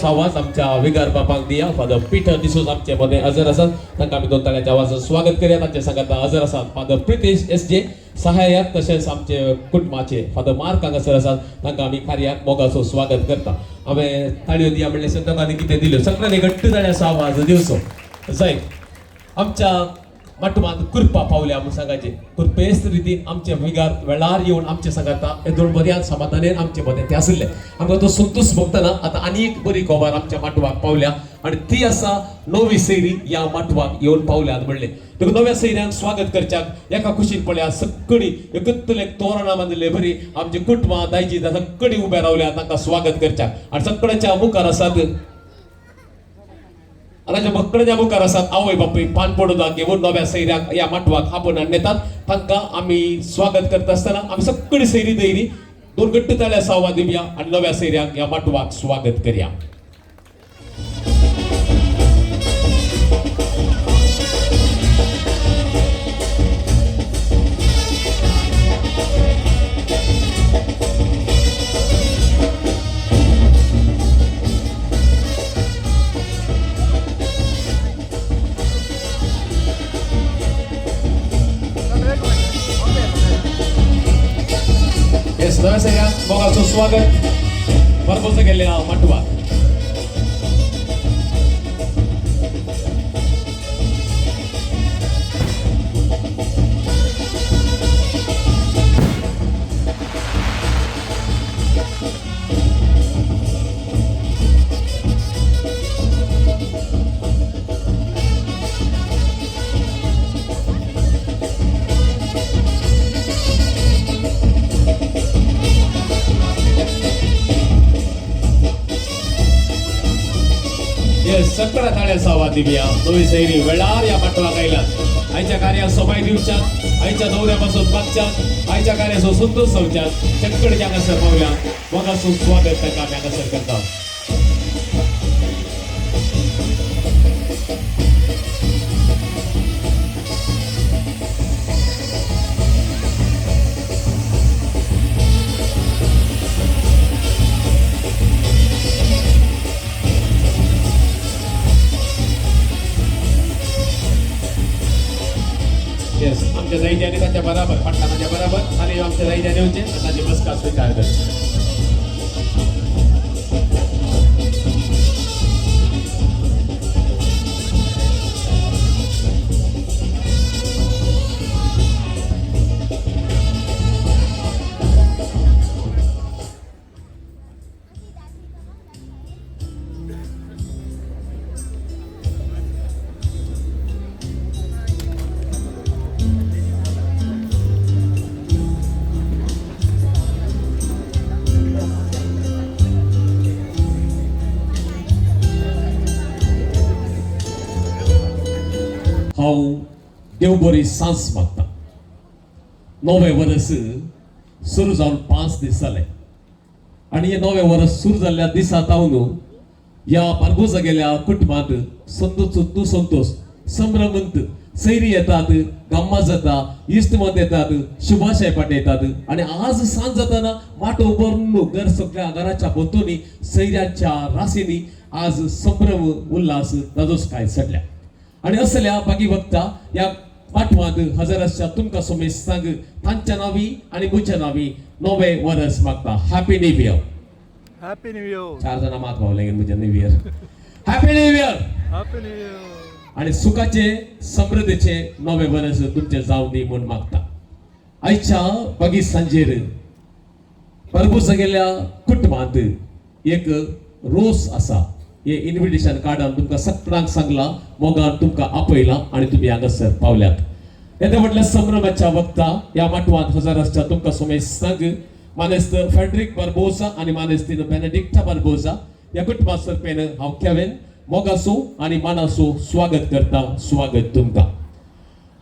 आवाज आमच्या विगार बापाक दिया father Peter डिसूज आमचे मध्ये हजर आसात तांकां आमी दोन ताळ्यांच्या आवाजान स्वागत करूया. तांचे सांगात हजर आसात फादर प्रितेश एस जे सहाय्यक तशेंच आमचे कुटुंबाचे फादर मार्क हांगासर आसात तांकां आमी कार्याक मोगाचो स्वागत करता. हांवें ताळयो दिया म्हणले संतांनी कितें दिल्यो सगळ्यांनी घट्ट ताळ्याचो आवाज दिवचो जाय. आमच्या माटवांत कृपा पावल्या म्हूण सांगायचे कृपेस्त रितीन आमचे विगार वेळार येवन आमचे सांगाता हे दोन बऱ्या समाधानान आमचे मदें ते आशिल्ले. आमकां तो संतोश भोगतना आतां आनी एक बरी खबर आमच्या माटवाक पावल्या आनी ती आसा नवी सैरी ह्या माटवाक येवन पावल्यात म्हणले. तुका नव्या सैऱ्यांक स्वागत करच्याक एका खुशीन पळया सगळीं एकत्तले तोरणां बांदिल्ले बरी आमची कुटुंबां दायजी सगळीं उबे रावल्या तांकां स्वागत करच्याक आनी सगळ्यांच्या मुखार आसात राजा मकळ्या मुखार आसात आवय बापूय पान पडोवंक घेवन नव्या सैऱ्याक ह्या माटवाक आपणान नेतात. तांकां आमी स्वागत करता आसतना आमी सगळीं सैरी दयरी दोन घट्ट ताळ्या सावा दिवया आनी नव्या सैऱ्याक ह्या माटवाक स्वागत करया. नव्या सैऱ्याक मोगाचो स्वागत भरपूर केल्ले माटवाक. सगळ्या ताळ्या सावा दिवया. नवी सैरी वेळार ह्या माटवाक आयल्यात. आयच्या कार्याक सोबाय दिवच्यात आयच्या दौऱ्यापासून बगच्यात आयच्या कार्याचो संतोष जावच्यात सगळ्यांच्या हांगासर पावल्या मोगाचो स्वागत तांकां आमी हांगासर करता. आमच्या लाईजाने ताच्या बराबर पटकानाच्या बराबर खाली आमच्या लाईजाने होते ताची बसका स्वीकार करते हांव देव बरी सांस मागता नवे वर्स सुरू जावन 5 दीस जाले आणि हे नवे वर्स सुरू जाल्ल्या दिसा तावन या पारगोजा गेल्या कुटुंबात संतोष संभ्रमंत सैरी येतात गम्मा जाता इस्तमत येतात शुभाशय पाठ येतात आणि आज सांज जाताना माटो भरून घर सगळ्या घराच्या भोवतणी सैऱ्यांच्या राशीनी आज संभ्रम उल्हास ताजोच काय सडल्या आणि असल्या बाकी बघता या पाठवाद हजाराच्या तुमका सोमेश सांग तांच्या नावी आणि मुच्या नावी नवे वर्स मागता happy new year. Happy new year. 4 जण मात भावले म्हणजे new year. Happy new year. Happy new year. आणि सुखाचे समृद्धीचे नवे वर्स तुमचे जाऊ दी म्हणून मागता. आयच्या बागी सांजेर परभूस गेल्या कुटुंबात एक रोस असा हे इन्व्हिटेशन कार्डान तुमका सगळ्यांक सांगला मोगान तुमका आपयला आणि तुम्ही हांगासर पावल्यात. येते म्हटल्या संभ्रमाच्या वक्ता या माटवांत हजाराच्या तुमका सोमेश सांग मानेस्त फेडरिक बार्बोसा आणि मानेस्तीन बेनेडिक्टा बार्बोसा या कुटुंबा सर्फेन हांव केवेन मोगासो आणि मानासो स्वागत करता. स्वागत तुमका.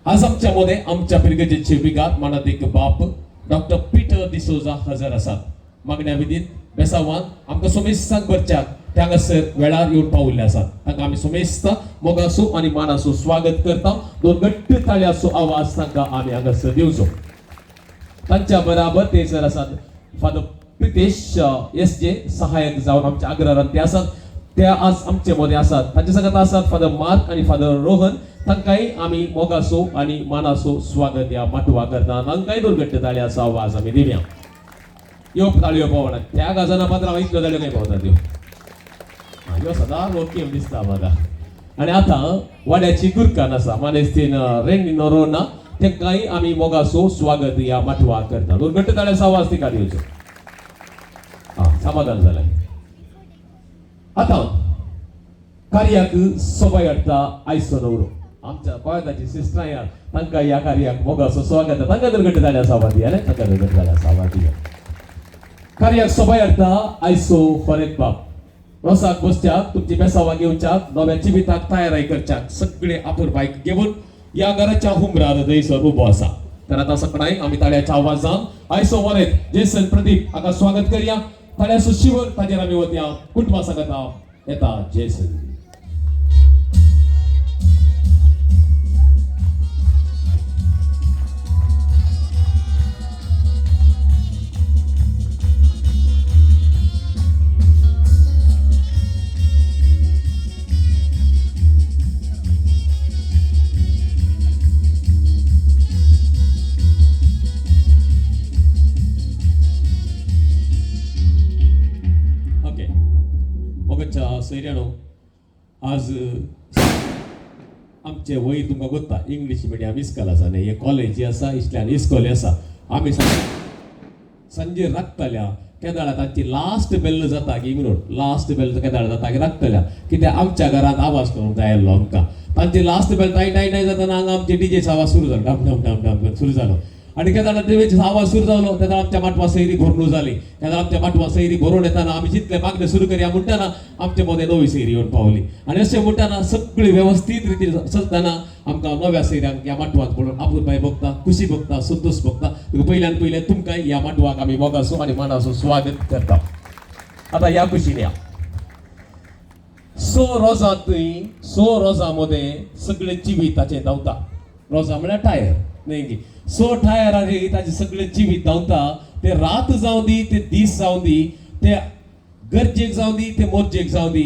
आज आमच्या मध्ये आमच्या पिरगजेचे विगात मानादिक बाप डॉक्टर पीटर डिसोजा हजर आसात. मागण्या विधीत बेसावान आमकां सोमेश सांग भरच्या त्या हांगासर वेळार येवन पावल्ले आसात. तांकां आमी सोमेस्ता मोगासो आणि मानासो स्वागत करता. 2 घट्ट ताळ्याचो आवाज तांकां आमी हांगासर दिवचो. तांच्या बराबर ते सर आसात फादर प्रितेश SJ सहाय्यक जावन आमच्या अग्रहारांत ते आसात. ते आज आमचे मध्ये आसात. तांचे सांगत आसात फादर मार्क आणि फादर रोहन. तांकांय आमी मोगासो आणि मानासो स्वागत या माटवा करता. तांकांय 2 घट्ट ताळ्याचो आवाज आमी दिवया. यो ताळयो पावना त्या गाजाना पात्रांव इतल्यो ताळयो काय पावतात त्यो. यो सदा लोकेम दिसता म्हाका. आणि आता वाड्याची गुरकान आसा मानेस्तीन रेंगी नोरोना तेंकांय आमी मोगासो स्वागत या माटवा करता. 2 घट्ट ताळ्याचो आवाज तिका दिवचो. समाधान जालें. आता कार्याक सोबाय हाडटा आयचो नवरो आमच्या गोंयची सिस्टर या तांकां ह्या कार्याक मोगासो स्वागत. तांकां 2 घट्ट ताळ्याचो आवाज दिया. तांकां 2 घट्ट ताळ्याचो आवाज दिया. कार्याक सोबाय हाडटा आयचो फरेक बाप रोसाक बसच्याक तुमची बेसावा घेवच्याक नव्या जिविताक तयारी करच्याक सगळे आपूर बायक घेऊन या घराच्या हुमरार थंयसर उबो आसा. तर आता सकाळी आमी ताळ्याच्या आवाजान आयसो वरेत जेसन प्रदीप हाका स्वागत करया. ताळ्याचो शिवर ताजेर आमी वतया. कुटुंबा सांगता येता जेसन. सैर्यानो आज आमचे वयर तुमकां गोत्ता इंग्लीश मिडियम इस्कॉल आसा न्ही. हे कॉलेजी आसा इस्ल्यान इस्कॉली आसा. आमी सांजे राखतल्या केदाळा तांची लास्ट बेल जाता की म्हणून लास्ट बेल केदाळा जाता की राखतल्या कित्याक आमच्या घरांत आवाज करूंक जाय आसलो आमकां. तांची लास्ट बेल टाय जाताना हांगा आमचे डीजेचो आवाज सुरू जालो. डम डम डम डम सुरू जालो आणि केदाळा टीव्हीचो आवाज सुरू जालो. तेन्ना आमच्या माटवा सैरी भरून जाली. तेन्ना आमच्या माटवा सैरी भरून येताना आमी जितले मागणे सुरू करया म्हणटाना आमचे मध्ये नवी सैरी येवन पावली. आणि अशें म्हणटाना सगळी व्यवस्थीत रितीन चलताना आमकां नव्या सैऱ्यांक ह्या माटवाक पळोवन आपुरबाय भोगता खुशी भोगता संतोष भोगता. पयल्यान पयलें तुमकांय ह्या माटवाक आमी मोगासो आनी मानासो स्वागत करता. आता ह्या खुशीन या 100 रोजां मध्ये सगळे जिवीत ताचें धांवता. रोजां म्हळ्यार टायर न्ही. 100 टायरांनी ताचें सगळें जिवीत धांवता. ते रात जावं दी ते दीस जावं दी ते गरजेक जावं दी ते मोरजेक जावं दी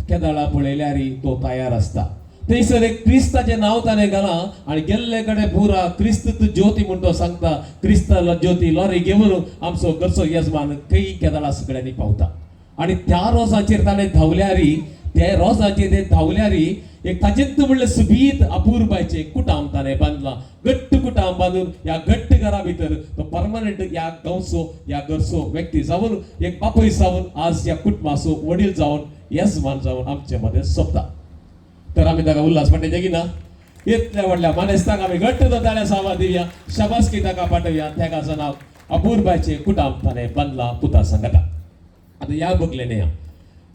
केदाळा पळयल्यार तो तयार आसता. थंयसर एक क्रिस्ताचें नांव ताणें घालां आनी गेल्ले कडेन पुरा क्रिस्त तूं ज्योती म्हूण तो सांगता क्रिस्ताला ज्योती लॉरी घेवन आमचो घरचो येजमान खंय केदाळा सगळ्यांनी पावता आनी त्या रोजाचेर ताणें धांवल्यारी त्या रोजाचेर ते धांवल्यारी एक ताजेंत म्हणलें सुबीत अपूर्बायचे कुटाम ताणें बांदला घट्ट कुटाम बांदून ह्या घट्ट घरा भितर तो परमनंट ह्या गांवचो ह्या घरचो व्यक्ती जावन एक बापूय जावन आज ह्या कुटुंबाचो वडील जावन येजमान जावन आमचे मदें सोंपता तर आमी ताका उल्हास पाठय घेना इतल्या व्हडल्या मानेस्ताक आमी घट्ट ताळ्या सावा दिवया शाबासकी ताका पाठवया तेकाचं नाव अपूर्बाचे कुटाम ताणें बांदला पुता सांगता आता या बगलेने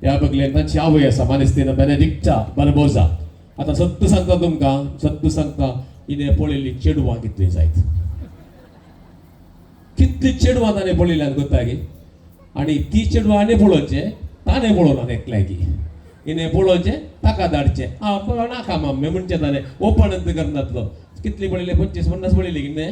या बगलेन तांची आवय आसा मानेस्तीन बेनेडिक्टा बार्बोजा आता सत्य सांगता तुमकां सत्य सांगता हिने पळयल्ली चेडवां कितली जायत कितली चेडवां ताणें पळयल्यात कोत्ता की आनी ती चेडवां आनी पळोवचे ताणें पळोवना एकल्याय की हिने पळोवचे ताका धाडचे नाका मम्मी म्हणचे ताणें ओपन अंत करनातलो कितली पळयले 25-50 पळयली की न्ही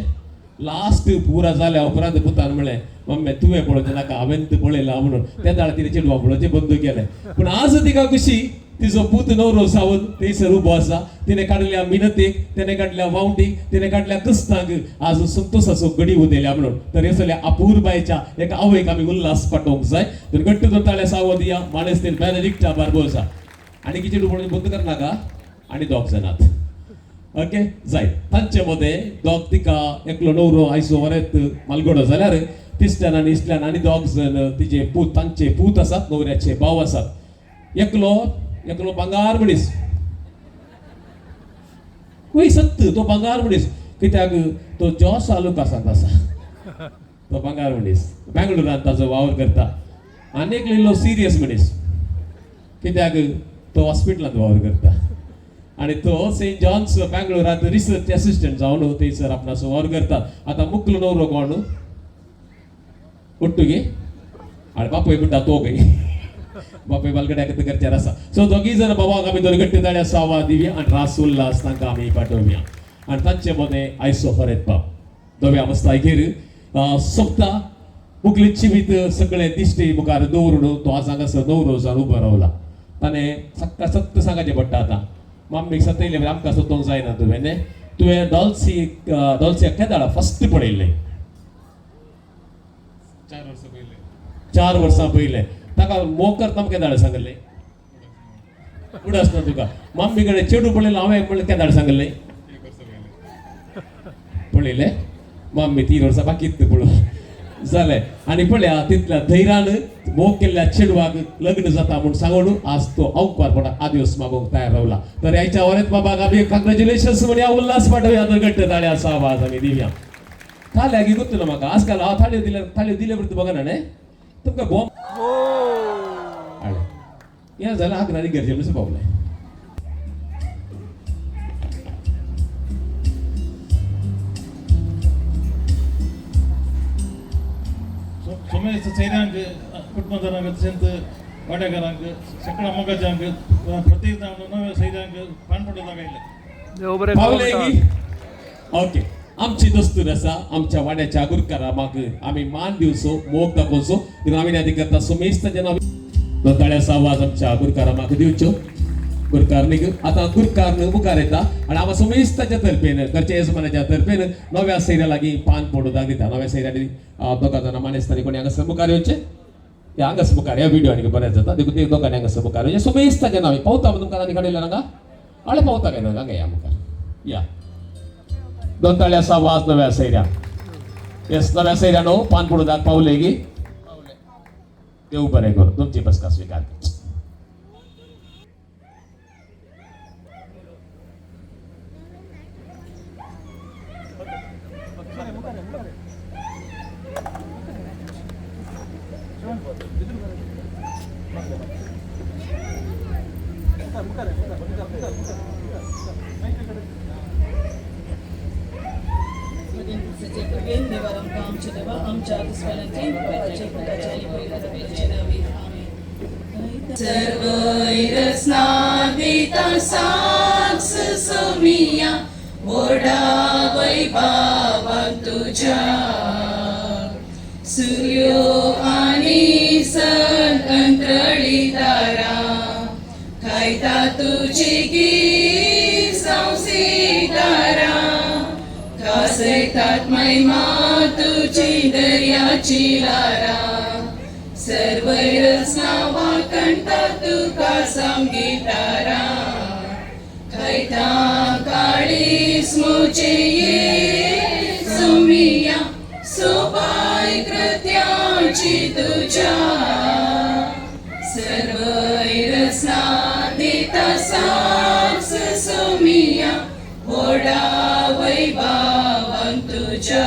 लास्ट पुरा जाल्या उपरांत पुतान म्हणलें मम्मी तुवें पळोवचें नाका हांवें तूं पळयलां म्हणून त्या दाळ तिने चेडवां पळोवचें बंद केलें पूण आज तिका कशी तिजो पूत नवरो सावन थंयसर उबो आसा तिणें काडल्या मिनतीक तिणें काडल्या वावटीक तिणें काडल्या कस्तांक आज संतोशाचो गडी उदेल्या म्हणून तर हे सगळ्या अपूर्बायच्या एका आवयक आमी उल्हास पाठोवंक जाय तर घट्ट दोताळे सावो दिया मानेस्तीन बेनेडिक्टा बार्बोजा आनी कितें पळोवचें बंद करनाका आनी दोग जाणात ओके जाय तांचे मदें दोग तिका एकलो नवरो आयसो वरेत मालगडो जाल्यार तिसऱ्यान आनी इश्टल्यान आनी दोग जण तिचे पूत तांचे पूत आसात न्हवऱ्याचे भाव आसात एकलो भांगार मनीस वय सत्य तो भांगार मनीस कित्याक तो जॉस तालुकासांत आसा तो भांगार मनीस बेंगळुरांत ताचो वावर करता आनी एक इल्लो सिरियस मनीस कित्याक तो हॉस्पिटलांत वावर करता आणि तो सेंट जॉन्स बेंगळुरांत रिसर्च असिस्टंट जावन थंयसर आपणाचो वावर करता आता मुख्य नवरो कोण उट्टुगे आणि बापूय म्हणटा तो गे बापूय बालगड्या घरच्यार आसा सो दोगी जण बाबाक आमी दोन घट्ट ताळ्या सावा दिवया आनी रास उल्हास तांकां आमी पाठोवया आनी तांचे मदें आयचो फरेत बाब दोव्या मस्तायगेर सोंपता मुखलीत जिवीत सगळे दिश्टी मुखार दवरून तो आज हांगासर नवरो जावन उबो रावला ताणें सक्का सत्य सांगचें पडटा आतां मम्मीक सतयलें आमकां सोदोंक जायना तुवें डॉल्सी केदाळा फस्ट पळयल्लें 4 वर्सां पयलें ताका मोग करता केदाळ सांगलें फुडें आसता तुका मम्मी कडेन चेडू पळयलो हांवें म्हणलें केदाळ सांगलें पळयलें मम्मी 3 वर्सां बाकीत पळोवन जालें आनी पळया तितल्या धैर्यान मोग केल्ल्या चेडवाक लग्न जाता म्हणून सांगून आज तो अवकारपणा आदिवस मागोवंक तयार रावला तर ह्याच्या वरेत बाबाक आमी कॉंग्रॅच्युलेशन्स म्हणया उल्हास पाठवया तर घट्ट ताळ्या असा आवाज आमी दिवया थाल्या की गुर्तलो म्हाका आजकाल हांव थाळ्यो दिले परत बघना न्ही तुमकां बॉम्ब हें जालें आग्रानी गरजे म्हणून पावलें सुमेश सैरांक कुटुंबदारांक तशेंच वाड्याकारांक सगळ्या मोगाच्यांक प्रत्येक जाण नव्या सैरांक पानपडो दाखयले देव बरें पावले करूं. की ओके आमची दस्तूर आसा आमच्या वाड्याच्या गुरकारामाक आमी मान दिवचो मोग दाखोवचो ग्रामीण अधिकर्ता सुमेश ताचें नांव दोताळ्याचो आवाज आमच्या गुरकारामाक दिवच्यो गुरकारनीक आतां गुरकार मुखार येता आनी हांव सुमेश ताच्या तर्फेन घरच्या येजमानाच्या तर्फेन नव्या सैऱ्या लागीं पान पडोवपाक दिता नव्या सैऱ्यांनी दोगा जाणां मानेस्तांनी कोणी हांगासर मुखार येवचें हे हांगासर मुखार ह्या व्हिडिओ आनी बरें जाता देखून ते दोगांनी हांगासर मुखार येवचें सुमेश ताचें नांव पावता तुमकां आनी काडयलें हांगा आळे पावता काय ना हांगा या मुखार या दोताळ्याचो आवाज नव्या सैऱ्या येस नव्या सैऱ्यानो पान पडोवपाक पावले की देव बरें करूं तुमची बसका स्विकार सर्वैरस्नादिता साक्ष सोमिया ओढा वैभावाक तुझ्या सूर्यो आणि सन अंतरळी तारा खायता तुझी गीत ऐकतात महिमा तुझी दर्याची लारा सर्व रचना कंठा तुका संगीतारा खैता काळी स्मोचे ये सुमिया सोपाय कृत्याची तुझ्या सर्व रचना देता साक्ष सुमिया ओढा वैभवन तुझ्या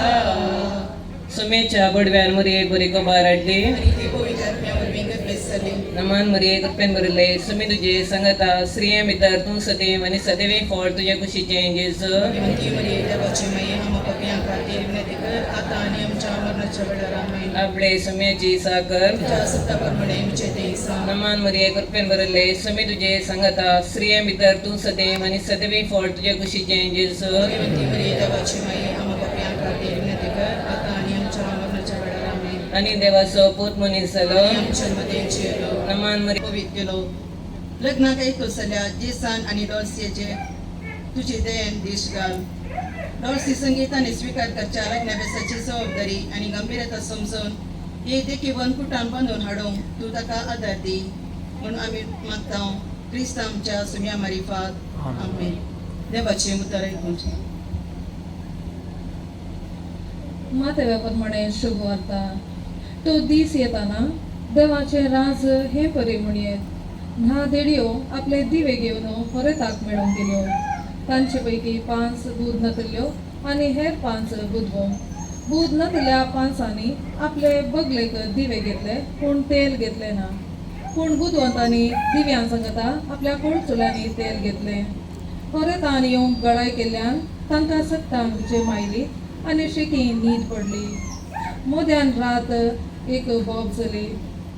सुमेच्या गोडव्यान मरी एक बरी कबार हाडली ते गोविंदात्म्यावर विंगत बेसले नमान मरी एक रुपयान बरले सुमी तुझे सांगता स्त्रिये भितर तू सदैव आणि सदैवी फळ तुझ्या कुशीचे जेस देवकी मरिये देवाची माई आम्हा पापियां खातीर विनंती कर आता आणि आमच्या मरणाच्या वेळार आमेन आपले सुमेची साकर तुझ्या सत्ता प्रमाणे आमचे ते सांग नमान मरी एक रुपयान बरले सुमी तुझे सांगता स्त्रिये भितर तू सदैव आणि सदैवी फळ तुझ्या कुशीचे जेस देवकी मरिये देवाची माई आम्हा पापियां खातीर विनंती कर आता आणि आमच्या मरणाच्या वेळार आमेन आणि देवाचो पूत मनीस जालो आमच्या मध्ये चेलो नमान मरी पवित्र गेलो लग्नाक एक जाल्या जेसान आणि डॉल्सीचे तुझे दयेन देश घाल डॉल्सी संगीताने स्वीकार करच्या लग्नाभ्यासाची जबाबदारी आणि गंभीरता समजून हे देखील वनकुटान बांधून हाडूंक तूं ताका आदार दी म्हणून आमी मागता क्रिस्त आमच्या सुम्या मारिफात आमेन देवाचे उतर ऐकून मातेव्या प्रमाणे शुभ वार्ता तो दीस येताना देवाचे राज हे परी म्हणयेत धा देडयो आपले दिवे घेवन हरेताक मेळून गेल्यो तांचे पैकी 5 दूध नतल्यो आणि हेर 5 बुधवो दूध नतल्या 5 आपले बगलेक दिवे घेतले पूण तेल घेतले ना पूण बुधवंतांनी दिव्यां सांगता आपल्या कोळचुल्यांनी तेल घेतले हरेतान येवंक गळाय केल्ल्यान तांकां सक्तांक मायली आणि शिकी न्हीद पडली मोद्यान रात एक बॉब चली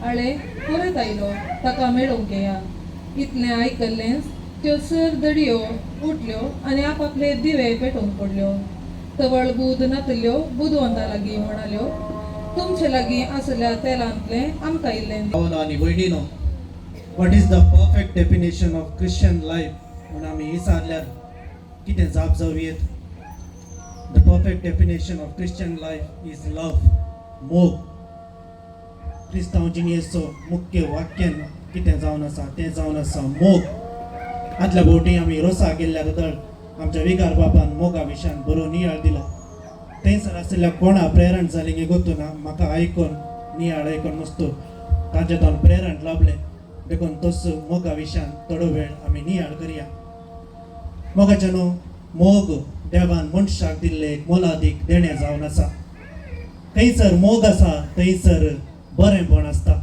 आळे परत आयलो ताका मेळोवंक येया इतलें आयकल्लेंच त्यो सर दडयो उठल्यो आनी आपआपले दिवे पेटोवंक पडल्यो तवळ बूद नातल्यो बुधवंता लागीं म्हणाल्यो तुमचे लागीं आसल्या तेलांतलें आमकां इल्लें भावना आणि भयणीनो what is the perfect definition of Christian life म्हणून आमी विचारल्यार कितें जाप जावयेत the perfect definition of Christian life is love मोग क्रिस्तांव जिणेचो मुख्य वाक्यान कितें जावन आसा तें जावन आसा मोग आदल्या भोवटी आमी रोसा गेल्ल्या बद्दल आमच्या विकार बाबान मोगा विशयान बरो नियाळ दिलो थंयसर आसलेल्या कोणा प्रेरण जालें की गोतू ना म्हाका आयकून नियाळ आयकून मस्तो ताजे दोन प्रेरण लाभले देखून तोच मोगा विशयान थोडो वेळ आमी नियाळ करया मोगाचे न्हू मोग देवान मनशाक दिल्लें एक मोलादीक देणें जावन आसा थंयसर मोग आसा थंयसर बरेंपण आसता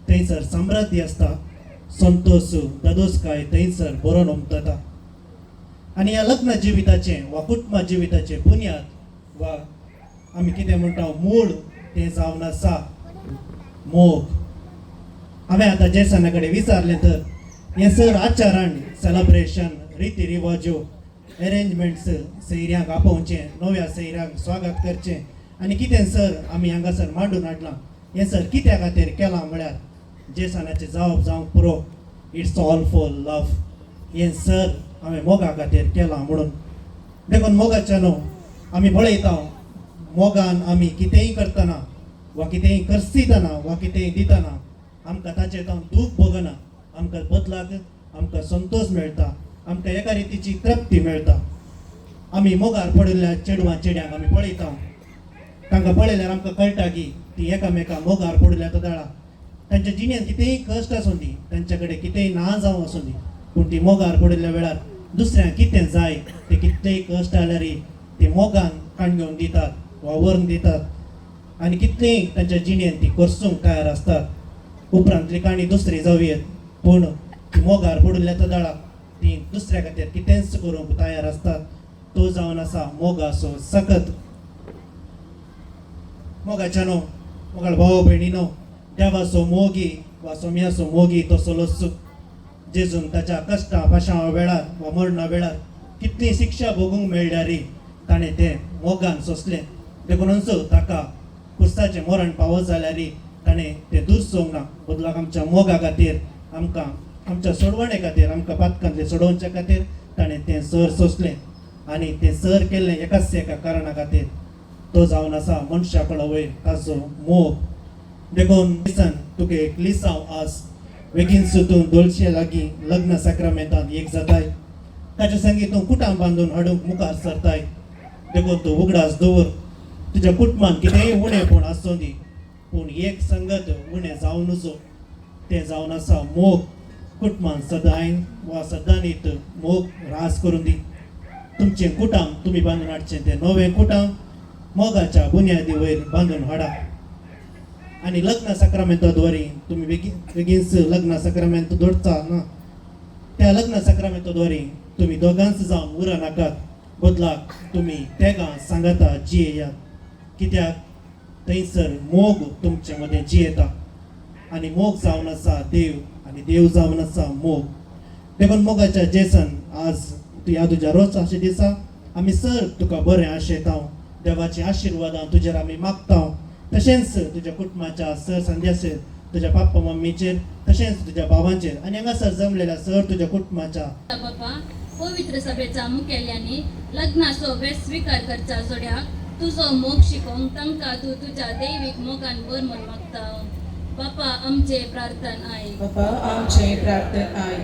थंयसर समृद्धी आसता संतोष दादोसकाय थंयसर बरो उमटता आनी ह्या लग्न जिविताचें वा कुटुंब जिविताचें बुन्याद वा आमी कितें म्हणटा मूळ तें जावन आसा मोग हांवें आतां जेसना कडेन विचारलें तर हें सर आचारान सेलिब्रेशन रिती रिवाज्यो अरेंजमेंट्स सैऱ्यांक आपोवचें नव्या सैऱ्यांक स्वागत करचें आनी कितें सर आमी हांगासर मांडून हाडलां हें सर कित्या खातीर केलां म्हळ्यार जेसनाचें जवाब जावंक पुरो इट्स ऑल फॉर लव हें सर हांवें मोगा खातीर केलां म्हणून देखून मोगाच्या न्हू आमी पळयता मोगान आमी कितेंय करतना वा कितेंय करसितना वा कितेंय दितना आमकां ताचेर जावन दूख भोगना आमकां बदलाक आमकां संतोष मेळटा आमकां एका रितीची तृप्ती मेळटा आमी मोगार पडिल्ल्या चेडवां चेड्यांक आमी पळयता तांकां पळयल्यार आमकां कळटा की ती एकामेका मोगार पडिल्ल्या तदाळा तांच्या जिणेंत कितेंय कश्ट आसूं दी तांचे कडेन कितेंय ना जावं आसूं दी पूण ती मोगार पडिल्ल्या वेळार दुसऱ्यांक कितें जाय ते कितलेय कश्ट आयल्यारय ती मोगान काणयोवन दितात वा व्हरून दितात आनी कितलेय तांच्या जिणेंत ती करसूंक तयार आसतात उपरांतली काणी दुसरी जावयेत पूण ती मोगार पडिल्ल्या तदाळा ती दुसऱ्या खातीर कितेंच करूंक तयार आसतात तो जावन आसा मोगाचो सकत मोगाच्या न्हू मोगाळ भाव भयणीनो देवाचो मोगी वा सोम्याचो मोगी तो चलोच जेजून ताच्या कश्टा पाशां वेळार वा मरणा वेळार कितली शिक्षा भोगूंक मेळ्ळ्यारय ताणें तें मोगान सोंसलें देखूनच ताका क्रिस्ताचें मरण पावत जाल्यारय ताणें तें दूर सोंक ना बदलाक आमच्या मोगा खातीर आमकां आमच्या सोडवणे खातीर आमकां पातकांतले सोडोवचे खातीर ताणें तें सर सोंसलें आनी तें सर केल्लें एकाच एका कारणा खातीर तो जावन आसा मनशा कळवय ताचो मोग देखून दिसान तुका एक लिसांव आस बेगीन सुतून दोलशे लागीं लग्न साक्रामेंतान एक जाताय ताचे संगी तूं कुटां बांदून हाडूंक मुखार सरताय देखून तूं उगडास दवर तुज्या कुटुंबान कितेंय उणेंपण आसूं दी पूण एक संगत उणें जावन नजो तें जावन आसा मोग कुटुंबान सदांय वा सदांनीत मोग रास करून दी तुमचें कुटाम तुमी बांदून हाडचें तें नवें कुटाम मोगाच्या बुन्यादी वयर बांदून हाडा आनी लग्न साक्रामेंत द्वारी तुमी बेगीनच लग्न साक्रामेंत दवरता ना त्या लग्न साक्रामेंत द्वारी तुमी दोगांच जावन उरा नाकात बदलाक तुमी तेगा सांगाता जियेयात कित्याक थंयसर मोग तुमचे मदें जियेता आनी मोग जावन आसा देव आनी देव जावन आसा मोग देखून मोगाच्या जेसन आज तूं ह्या तुज्या रोसाच्या दिसा आमी सर तुका बरें आशेता देवाची आशिर्वादां तुजेर आमी मागता तशेंच तुज्या कुटुंबाच्या सर संध्याचेर तुज्या पाप्पा मम्मीचेर तशेंच तुज्या भावांचेर आनी हांगासर जमलेल्या सर तुज्या कुटुंबाच्या बापा पवित्र सभेचा मुखेल्यांनी लग्नाचो वेस स्वीकार करच्या जोड्याक तुजो मोग शिकोवंक तांकां तूं तुज्या दैवीक मोगान बर म्हूण मागता बापा आमचे प्रार्थन आय बापा आमचे प्रार्थन आय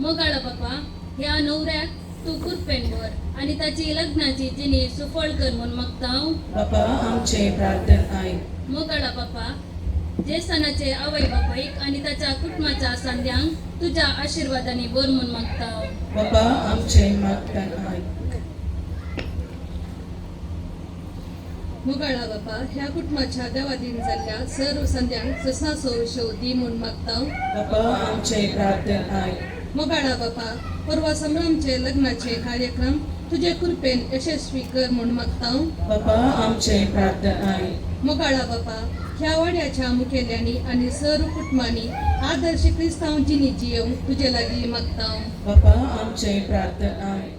मोगाळा बापा ह्या न्हवऱ्याक तूं कुरपेन वर आनी ताची लग्नाची जिणी सुफळ कर म्हूण मागता बापा आमचे प्रार्थन आय मोगाळा बापा जेसनाचे आवय बापायक आनी ताच्या कुटुंबाच्या सांद्यांक तुज्या आशिर्वादांनी बर म्हूण मागता बापा आमचे प्रार्थन आय मुगाळा बापा ह्या कुटुंबाच्या देवादीन जाल्ल्या सर्व संध्यांक ससासो विशो दी म्हूण मागता बापा आमचे प्रार्थन आय मुगाळा बापा परवा संभ्रमचे लग्नाचे कार्यक्रम तुझे कृपेन यशस्वी कर म्हूण मागता बापा आमचे प्रार्थन आय मुगाळा बापा ह्या वाड्याच्या मुखेल्यांनी आनी सर्व कुटुंबांनी आदर्श क्रिस्तांव जिणी जियोवंक तुजे लागीं मागता बापा आमचे प्रार्थन आय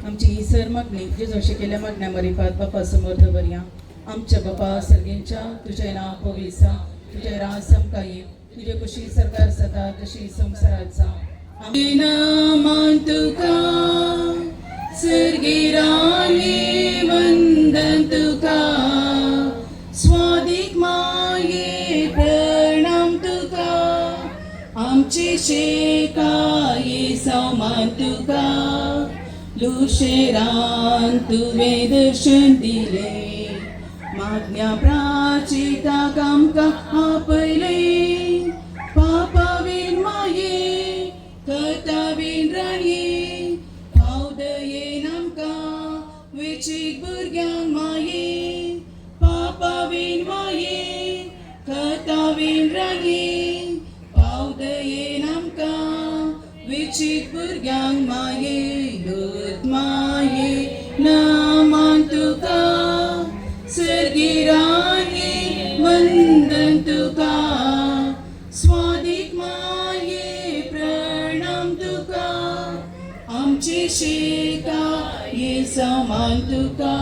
आमची ही सर मागणी जेजो शिकेल्या मागण्या मरिफात बापा समोर दवरया आमच्या बापा सर्गेंच्या तुझे नांव पविसा तुझे राज समकाये तुझे कुशी सरकार सता तशी संसारात जा नामान तुका सर्गेराने वंदन तुका स्वादिक माये प्रणाम तुका आमचे शेकाये समान तुका लुशेरान तुवें दर्शन दिले मागण्या प्राचिता आमकां आपयले पापावेन माये कर्तावेन राये भावदयेन आमकां वेचीत भुरग्यांक माये पापावेन माये कर्तावेन राये भावदयेन आमकां वेचीत भुरग्यांक माये दूत माये नामान तुका सर्गेराने वंदन तुका स्वादिक माये प्रणाम तुका आमचे शेका ये समान तुका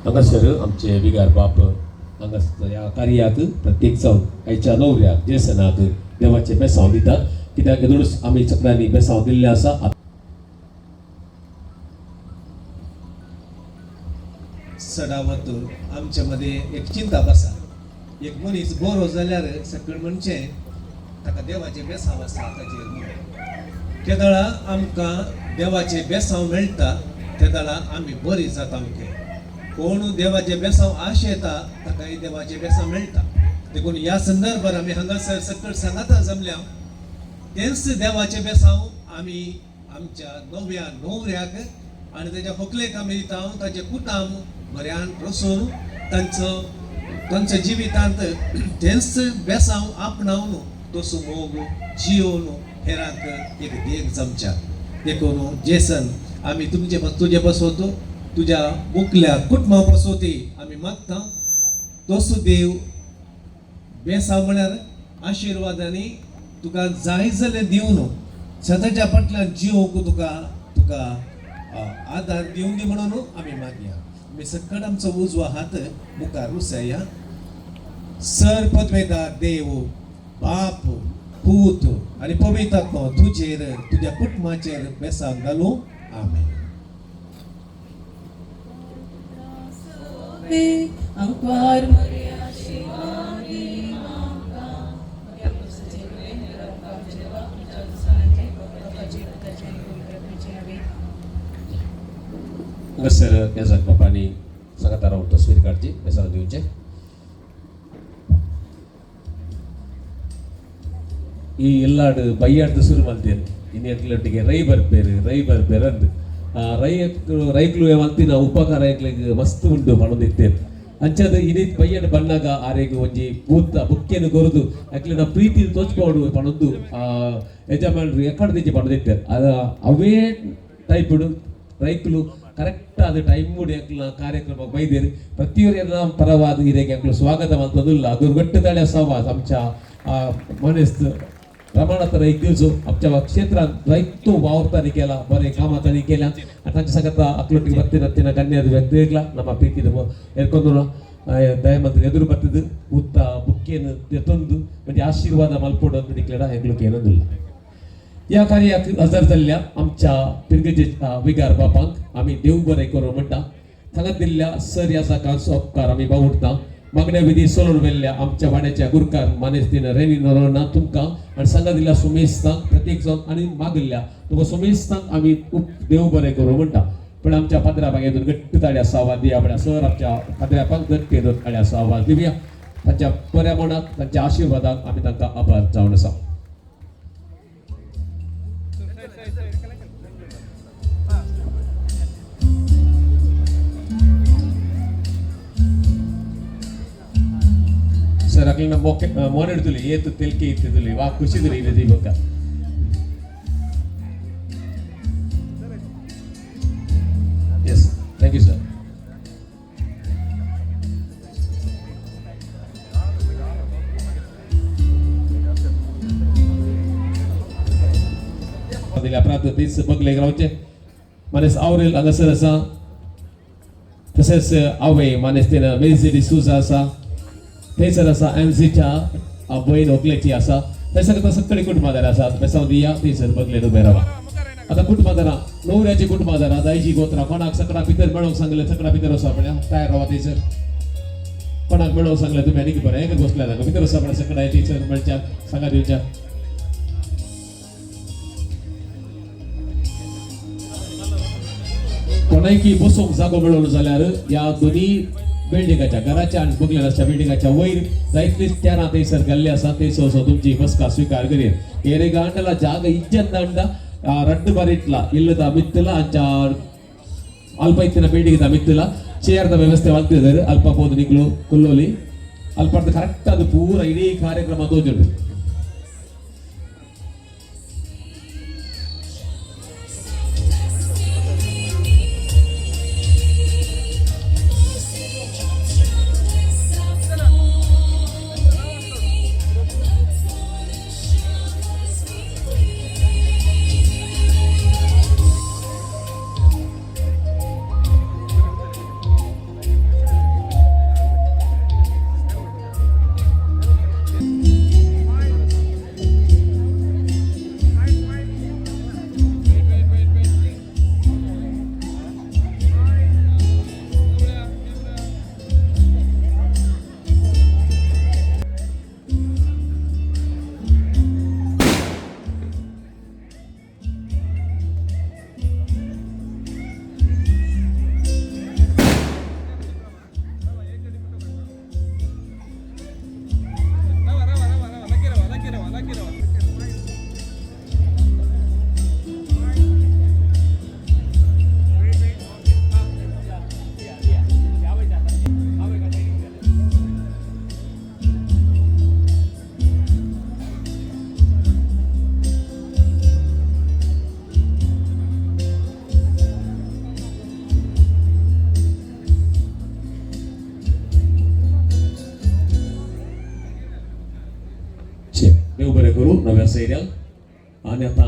हांगासर आमचे विगार बाप हांगासर ह्या कार्याक प्रत्येक जावन आयच्या न्हवऱ्याक जेसनाक देवाचे बेसांव दितात कित्याक हेतूनच आमी चक्रांनी बेसांव दिल्ले आसा सदावत आमच्या मध्ये एक चिंता बसा एक मनीस बरो जाल्यार सकयल म्हणचे ताका देवाचे बेसांव आसा ताचेर केदळा आमकां देवाचे बेसांव मेळटा तेदळा आमी बरी जाता कोण देवाचे बेसांव आशेता ताकाय देवाचे बेसांव मेळटा देखून ह्या संदर्भात आमी हांगासर सकयल सांगाता जमल्या तेच देवाचे बेसांव आमी आमच्या नव्या न्हवऱ्याक आनी तेज्या व्हंकलेक आमी दिता ताचे कुटाम बऱ्यान रसून तांचो जिवितांत तेच बेसांव आपणावन तसो मोग जियोवन हेरांक एक देग जमच्या देखून जेसन आमी तुजे बसवतो तुज्या मुखल्या कुटुंबा बसवती आमी मागता तसो देव बेसांव म्हळ्यार आशिर्वादांनी तुका जाय जालें दिवन सदांच्या फाटल्यान जियोवंक तुका आदार दिवन दी म्हणून आमी मागया आमी सकट आमचो उजवा हात मुखार उसया सर पदवेदार देव बाप पूत आनी पवित्र आत्मा तुजेर तुज्या कुटुंबाचेर बेसांव घालूं आमेन पे अंकार मर्या शिवानी माका मगे पुस्तचे गुले निरंकार जेवा तुझ्या दुसऱ्यांचे बापाची पुत्राची आणि पवित्र नवे सर याचा बापानी सांगता राहून तस्वीर काढची बेसा देऊचे ಈ ಎಲ್ಲಾಡು ಬೈಯಾಡ್ದು ಶುರು ಮಾಡ್ತೇನೆ ಇನ್ನೆಟ್ಲೊಟ್ಟಿಗೆ ರೈ ಬರ್ಪೇರು ಅಂದು ರೈಕ್ಲು ಮಲ್ತಿನ ಉಪಕಾರ ಐಕ್ಲಿಗೆ ಮಸ್ತ್ ಉಂಟು ಪಣದಿತ್ತೇನೆ ಅಂಚದ ಇನ್ನಿತ್ ಬೈಯಡ್ ಬಣ್ಣಾಗ ಆರೆಗೆ ಒಂಜಿ ಬೂತ್ತ ಬುಕ್ಕೆನು ಕೊರದು ಅಕ್ಲಿನ ಪ್ರೀತಿ ತೋಚ್ಕೊಂಡು ಪಣದ್ದು ಯಜಮಾನ್ರು ಎಕ್ಕಡ ದಿಜ್ಜಿ ಪಣದಿತ್ತೇನೆ ಅದ ಅವೇ ಟೈಪ್ಡು ರೈಕ್ಲು ಕರೆಕ್ಟ್ ಆದ ಟೈಮ್ ಮೂಡಿ ಅಂಕ್ಲ ಕಾರ್ಯಕ್ರಮ ಬೈದೇರಿ ಪ್ರತಿಯೊರು ಎಲ್ಲ ಪರವಾದ ಹಿರೇಗೆ ಅಂಕ್ಲು ಸ್ವಾಗತ ಮಂತದಿಲ್ಲ ಅದು ಗಟ್ಟದಾಳೆ ಸವಾಸ ಅಂಚ मनेस्त प्रमाणात रैतूचो आमच्या क्षेत्रात रैतो वावरतानी केला बरे कामातानी केल्या आणि तांच्या सांगता अकलोटी बत्तीन हत्तीನ ಕನ್ಯಾದ ವ್ಯಕ್ತಿಗಳ ನಮ್ಮ ಪ್ರೀತಿದ ಎರ್ಕೊಂಡು ದಯಮಂತ್ರ ಎದುರು ಬರ್ತದೆ ಉತ್ತ ಬುಕ್ಕಿಯನ್ನು ತೆತ್ತೊಂದು म्हणजे आशीर्वाद मलपोड ಅಂತ ನಿಕ್ಲೆಡ ಹೆಗ್ಲಕ್ಕೆ ಏನಂದಿಲ್ಲ या कार्याक हजर जाल्ल्या आमच्या पिरगेचे विगार बापांक आम्ही देव बरें करूं म्हणटा सांगत दिल्ल्या सर या साकांचो उपकार आम्ही बावडटा मागण्या विधी सोडून वेल्ल्या आमच्या वाड्याच्या गुरकार मानेस्तीन रेनी नरोना तुमकां आणि सांगा दिल्या सुमेशतांक प्रत्येक जण आणि मागल्या तुका सुमेशतांक आम्ही देव बरें करूं म्हणटा पण आमच्या पाद्रापाक येतून गट्ट ताळ्या आवाज दिया पण सर आमच्या पाद्रापाक गट्ट येतून ताळ्या आवाज दिवया तांच्या बऱ्या मनाक तांच्या आशीर्वादाक आमी तांकां आभार जावन आसा ಸರ್ ಅಕ್ಲಿನ ಮೋನ್ ಹಿಡ್ತಲಿ ಏತು ತೆಲ್ಕೆ ಇತ್ತಿದ್ಲಿ ವಾ ಖುಷಿದ್ರಿ ಇದೆ ದೀಪಕ್ಕ ಎಸ್ ಥ್ಯಾಂಕ್ ಯು ಸರ್ दिल्या प्रांत तीच बगले गावचे मानेस आवरेल हांगासर आसा तसेच आवय मानेस तेन मेजिडी सुजा आसा थंयसर आसा एमसीच्या बहीण ओकलेची आसा थंयसर सगळी कुटुंबादार आसात बेसाव दिया थंयसर बगलेन उबे रावा आता कुटुंबादारां न्हवऱ्याची कुटुंबादारां दायजी गोत्रा कोणाक सकडा भितर मेळोंक सांगले सकडा भितर वसा पण तयार रावा थंयसर कोणाक मेळोंक सांगले तुमी आनी बरें एकच बसल्या जागा भितर वसा पण सकडा थंयसर मेळच्या सांगा दिवच्या कोणायकी बसूंक जागो मेळोन जाल्यार या दोन्ही बिल्डिंगाच्या घराच्या आणि बगलेनाच्या बिल्डिंगाच्या वयर जायतली त्याना थंयसर गेल्ले आसा थंयसर वचून तुमची बसका स्वीकार करीत ಏರೆಗ ಅಂಡಲ ಜಾಗ ಇಜ್ಜಂದ ಅಂಡ ರಡ್ಡು ಬರಿಟ್ಲ ಇಲ್ಲದ ಮಿತ್ತಲ ಅಂಚ ಅಲ್ಪ ಇತ್ತಿನ ಬಿಲ್ಡಿಂಗ್ ಮಿತ್ತಲ ಚೇರ್ದ ವ್ಯವಸ್ಥೆ ಮಾಡ್ತಿದ್ದಾರೆ ಅಲ್ಪ ಹೋದ ನಿಗ್ಲು ಕುಲ್ಲೋಲಿ ಅಲ್ಪ ಕರೆಕ್ಟ್ ಅದು ಪೂರ ಇಡೀ ಕಾರ್ಯಕ್ರಮ ತೋಜುಂಡು देव बरें करूं नव्या सैऱ्याक आणि आता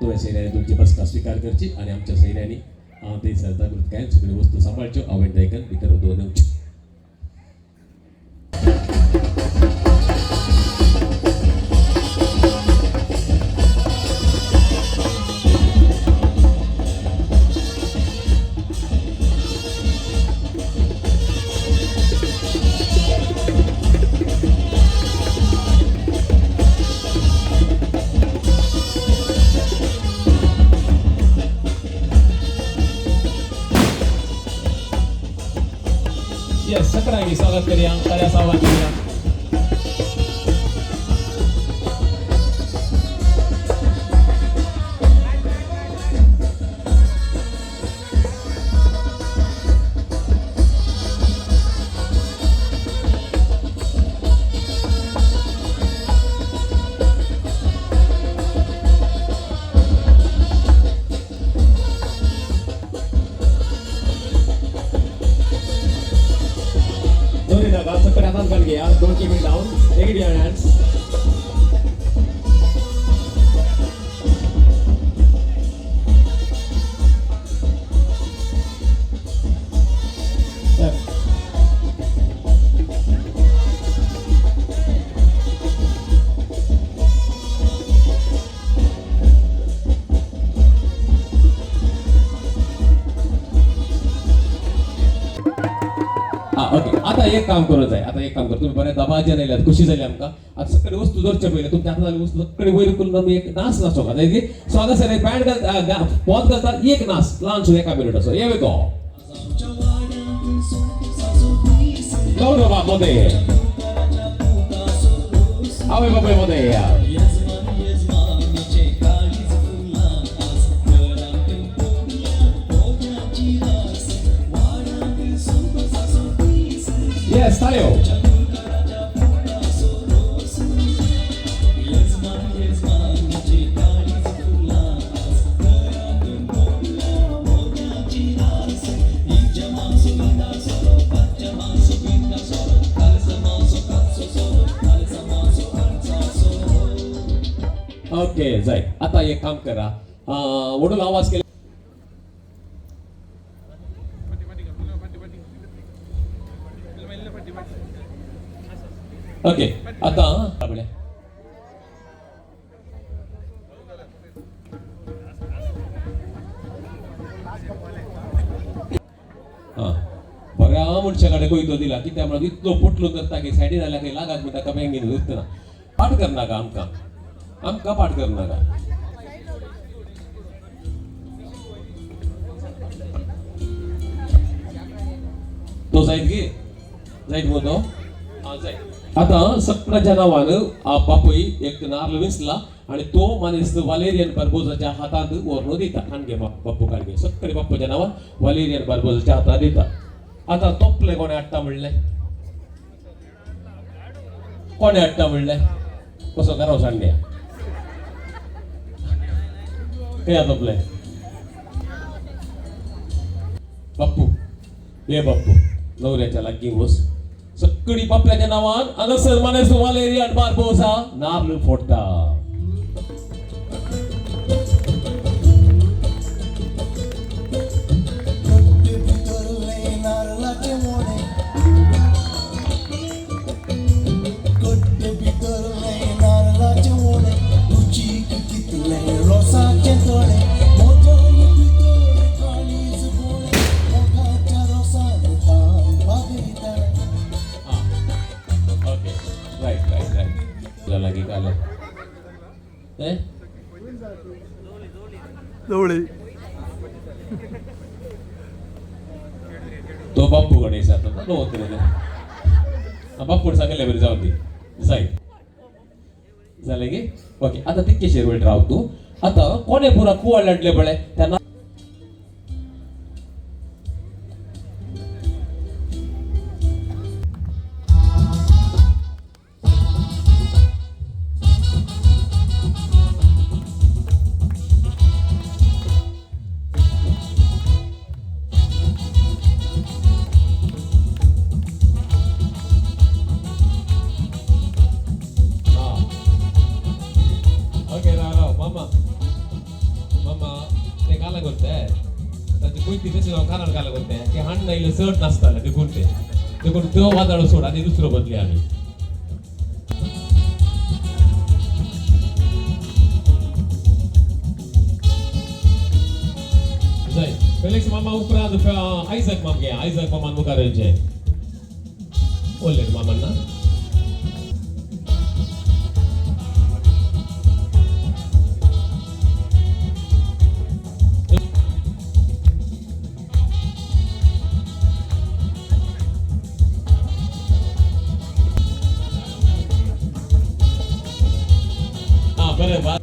नव्या सैऱ्याने तुमची बसका स्वीकार करची आणि आमच्या सैऱ्यांनी थंयसर जागृतकायेन सगळ्यो वस्तू सांबाळच्यो आवड दायकन भितर दवरच्यो यस सगळ्यांनी स्वागत करूया ताळ्या सावंत करूया दोन्ही नका सगळे हातात घाल घ्या don't keep it down take it your hands okay आता एक काम करूच आहे आता एक काम कर तुम्ही बऱ्याच दबाजे राहिल्यात खुशी झाली आमका आता सगळे वस्तू जोरच्या पहिले तुमच्या हातात आली वस्तू सगळे वैर करून आम्ही एक नाच नाचो का की स्वागत सर बँड पॉज करतात एक नाच लहान सुद्धा एका मिनिट असो ये गो गौरव मध्ये आवे बाबा मध्ये Yes, Tayo. ओके जाय आता एक काम करा वडून आवाज केला ओके आता आपल्या बऱ्या मनशाकडे कोयतो दिला की त्यामुळे इतलो फुटलो करता की सायडी झाल्या काही लागात म्हणता का बँकेन उरतना पाठ कर नाका आमका पाठ कर नाका तो जायत गे जायत मग आता सगळ्याच्या नावानं बापूई एक नारळ विसला आणि तो माणूस वालेरियन बार्बोजाच्या हातात वर्ण देता खानगे बाप्पू खानगे सगळे बाप्पूच्या नावान वालेरियन बार्बोजाच्या हातात देता आता तोपले कोणे आट्टा म्हणलंय कोणे आट्टा म्हणलंय कसं करावं सांगण्या काय तोपलंय बाप्पू हे बाप्पू नवऱ्याच्या लागी वस सगळी बापल्याच्या नावान अनसर माणूस वालेरियन बार्बोजा नारळ फोडता जवळ तो बाप्पू कडे बाप्पू सांगितलं बरं जाऊ दे जाईल झालं की ओके आता तितके शेरवेळ राव तू आता कोणे पुरा कुवाड लढले बळे त्यांना सर्ट नसताना देखून तो वादळ सोड आणि दुसरं बदले आम्ही Felix mama उपरांत आयझक माम घे आयझक मामान मुखारांचे ओले मामान ना बा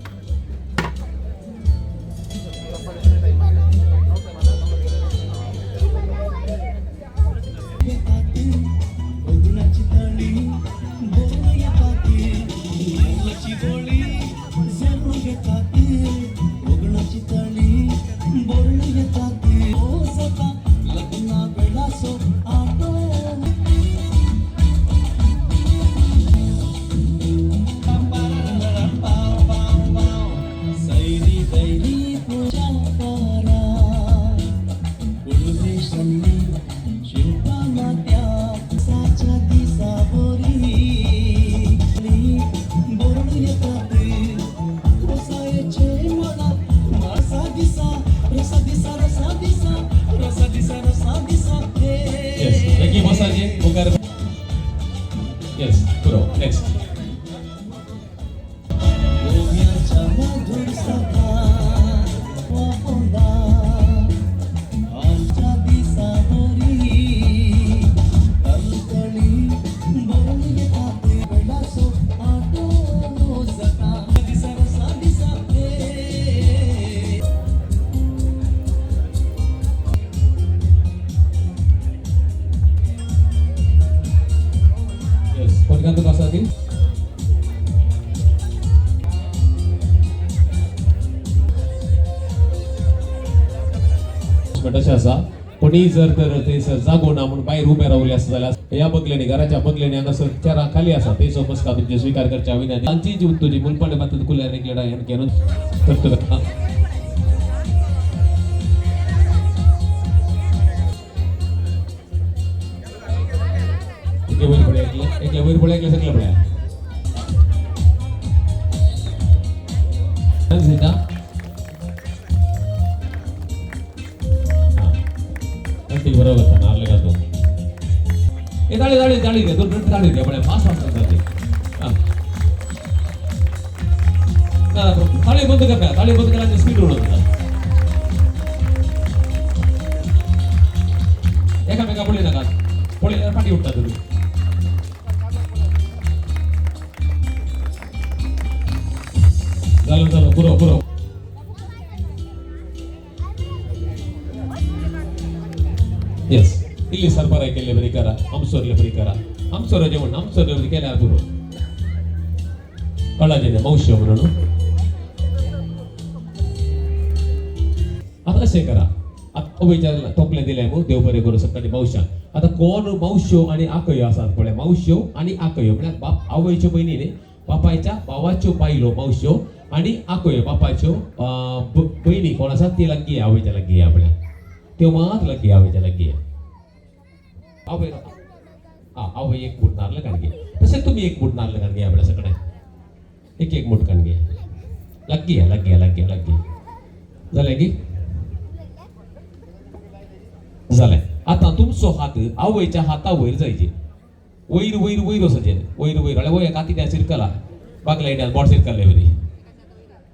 Yes, bos aja, bukan. Yes, bro, next. Yes, koin kantu kasih. अशें आसा कोणी जर तर थंयसर जागो ना म्हणून भायर उबे रावले आसा जाल्यार ह्या बगलेनी घराच्या बगलेनी हांगासर चेरां खाली आसा थंयसर बसका तुमचे स्वीकार करच्या विनंती तांची जी तुजी मुलपणे मातून कुल्या रेगलेडा हेन केनून करता एकले वयर पळय एकले वयर पळय एकले सकले पळय बरोबर था नारले का तो ये दाढ़ी दाढ़ी दाढ़ी दे दो दाढ़ी दे बड़े फास्ट फास्ट करते हां ना दाढ़ी बंद करना दाढ़ी बंद करना स्पीड होता एका मेका बोले नका बोले पाठी उठता तुम्ही चलो चलो पुरो पुरो Yes, ಇಲ್ಲಿ ಸರ್ಬರ ಕೆಲೆ ಬರಿಕರ ಹಂಸೋರ್ಲೆ ಬರಿಕರ ಹಂಸೋರ ಜೀವನ ಹಂಸೋರ್ಲೆ ಬರಿಕೆಲೆ ಆಗುರು कळाजेने मौश्य म्हणून आता असे करा विचारला टोपले दिले मग देव बरे करू सकाळी मौशा आता कोण मौश्यो आणि आकयो असतात पळे मौश्यो आणि आकयो म्हणजे बाप आवयच्यो बहिणीने बापायच्या भावाच्यो बायलो मौश्यो आणि आकयो बापाच्यो बहिणी कोण असतात ती लग्गी आवयच्या लग्गी आपल्या त्यो मात लग्गी आवयच्या लग्गी आवय आवय एक मूठ नारळ काढगे तसे तुम्ही एक मूठ नारळ काढगे आपल्या सगळे एक एक मूठ काढगे लग्गी झालं की झालंय आता तुमचो हात आवयच्या हातावयर जायचे वयर वयर वयर वचचे वयर वयर अरे वय काती त्या सिरकला बागला इंडिया बॉट सिरकले बरी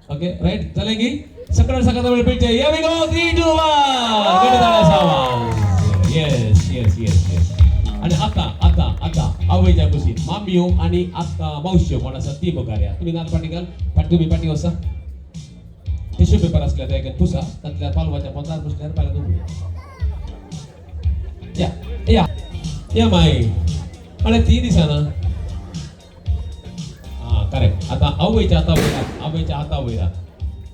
ओके राईट झालं की सकाळ सकाळ वेळ पेटचे हियर वी गो 3 2 1 गड झाला यस यस यस यस आणि आता आता आता आवयच्या कुशीत मामियो आणि आता मावशियो कोण असा ती बघाऱ्या तुम्ही नाल पाटी घाल तुम्ही पाटी वसा टिश्यू पेपर असल्या त्या पुसा त्यातल्या पालवाच्या 15 पुसल्यावर पाला दोन या या या माई आणि 3 दिवसांना हा करेक्ट आता आवयच्या आता वैरा आवयच्या आता वैरा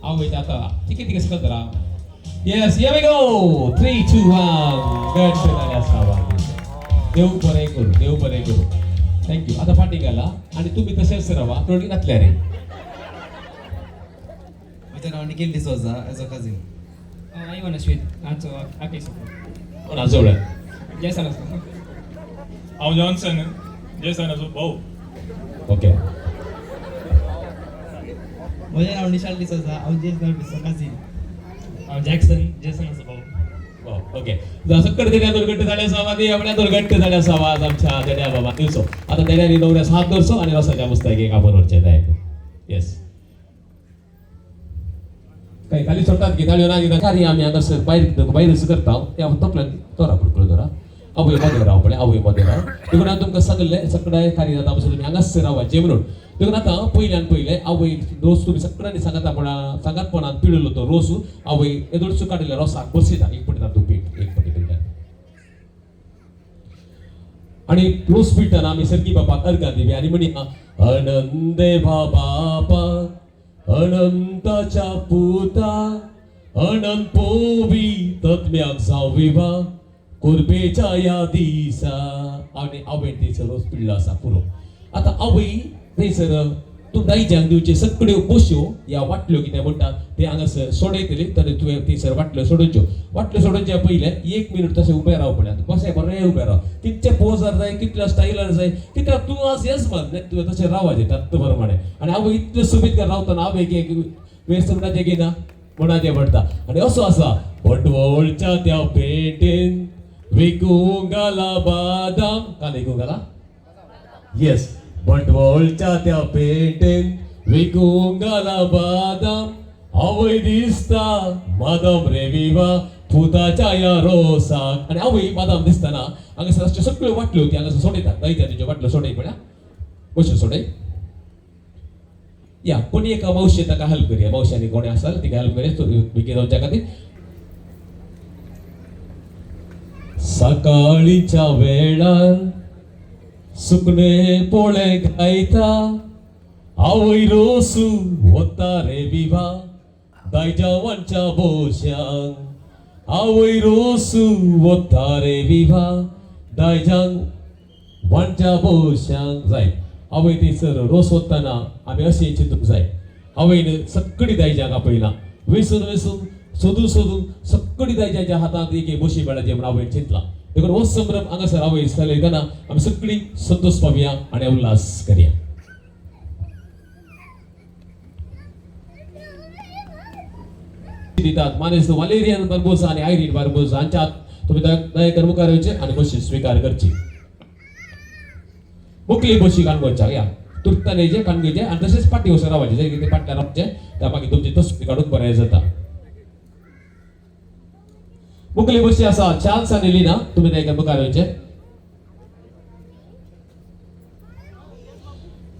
आवयच्या आता ठीक आहे कसं करा यस हियर वी गो 3 2 1 गड झाला सावा देव बरे करू थँक्यू आता फाटी घाला आणि तुम्ही तसेच राहा थोडी घातल्या रे माझं नाव Nikhil D'Souza as a cousin आई वन स्वीट आजो आके कोण आजवळ जयसन असतो हांव जॉन्सन जयसनाचो भाऊ ओके माझे नाव निशाल डिसोजा हांव जयसन डिसो कझिन हांव जॅक्सन जयसनाचो भाऊ ओके जसं कडे त्या दुर्घटना झाल्या समाधी आपल्या दुर्घटना झाल्या समाज आमच्या देड्या बाबा दिवसो आता देड्यानी नवऱ्यास हात धरसो आणि रसाच्या मस्तक एक आपण वरचे दायक येस काही खाली सोडतात की ताळी ना कार्य आम्ही अगर बाहेरच करता त्या तपल्या तोरा पडकलो जरा अवय मध्ये राव पडे अवय मध्ये राव तिकडे तुमकां सगळे सगळे कार्य जाता पासून तुम्ही हांगाच रावा जे म्हणून देखून आता पहिले आवय रोस तुम्ही सगळ्यांनी सांगातपणान पिळलो तो रोस आवय एदोडसो काढलेल्या रोसाक बसयता एक पटी तातूंत पीठ एक पटी पिठात आणि रोस पिठान आमी सर्गी बापाक अर्घां दिवी आनी म्हणी अनंदे बापा अनंताच्या पुता अनंत पोवी तत्म्याक जाविवा कुर्बेच्या या दिसा आणि आवय थंयसर रोस पिळ्ळो आसा पुरो आता आवय थंयसर तूं दायजांक दिवचे सगळ्यो बश्यो या वाटल्यो कितें म्हणटात ते हांगासर सोडयतली तरी तुवें थंयसर वाटल्यो सोडोवच्या पयले 1 मिनीट तशें उबे राव पळयात कशें बरें उबे राव कितचे पोजार जाय कितल्या स्टायलार जाय कित्याक तूं आज येजमान तुवें तशें रावाचें तात्त प्रमाणे आनी हांव इतलें सुबीतकार रावतना हांव एक वेसणाचें घेना कोणाचें म्हणटा आनी असो आसा भटवळच्या त्या पेटेन विकूंक घाला बादाम काल विकूंक घाला येस भटवळच्या त्या पेटेन विकूंक घाला बादाम आवय दिसता बादाम रे विवा पुताच्या या रोसाक आनी आवय बादाम दिसतना हांगासर अश्यो सगळ्यो वाटल्यो ती हांगासर सोडयतात दैत्या तेज्यो वाटल्यो सोडय पळया कश्यो सोडय या कोणी एका मावशे ताका हेल्प करूया मावश्यांनी कोणी आसा तिका हेल्प करूया विकी जावच्या खातीर सकाळीच्या वेळार सुकणे पोळे गायता आवय रोसू वता रे विवा दायजावांच्या बोश्यांक आवय रोसू वता रे विवा दायजांक वांच्या बोश्यांक जाय आवय थंयसर रोस ओत्तना आमी अशें चिंतूंक जाय आवयन सगळी दायजांक आपयलां वेसून सोदून सगळी दायजांच्या हातांत एक बशी मेळाची म्हण आवयन चिंतलां देखून हो संभ्रम हांगासर आवय चलयतना आमी सगळी संतोश पावया आनी उल्हास करया दितात मानेस वालेरियन बार्बोसा आनी आयरीन बार्बोसा हांच्या तुमी दयेकर मुखार येवचे आनी बशी स्विकार करची मुखली बशी काणकोणच्या या तुरतान येयचे काणकोणचे आनी तशेंच पाटी वचून रावचे जे कितें पाट्यार रावचे त्या मागीर तुमची तस्वी काडून बरें जाता मुखली बशी आसा चार्ल्स आनी लिना तुमी दयेकर मुखार येवचे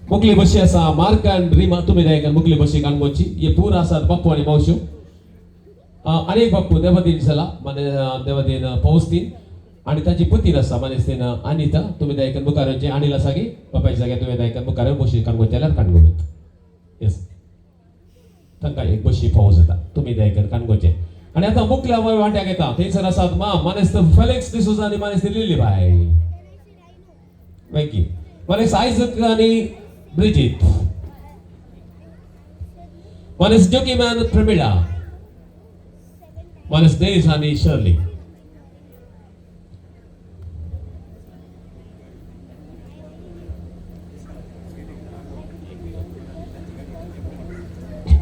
मुखली बशी आसा मार्क आनी रिमा तुमी दयेकर मुखली बशी काणकोणची हे पूर आसात बाप्पू आनी मावश्यो आनी एक बाप्पू देवादीन जाला माने देवादीन पौस्तीन आणि ताची पतीन आसा मानेस्तीन अनिता तुमी दयेकर मुखार येवचे अनिल आसा की बापायच्या जाग्यार तुमी दयेकर मुखार येवन बशी काणकोणचे जाल्यार काणकोणत येस तांकां एक बशी फावो जाता तुमी दयेकर काणकोणचे आणि आता मुखल्या वाट्याक येता थंयसर आसात मानेस्त फेलिक्स डिसोजा आनी मानेस्त लिली बाय वेकी मानेस्त आयजक आनी ब्रिजित मानेस्त जोकीमॅन प्रमिळा मानेस्त देश आनी शर्ली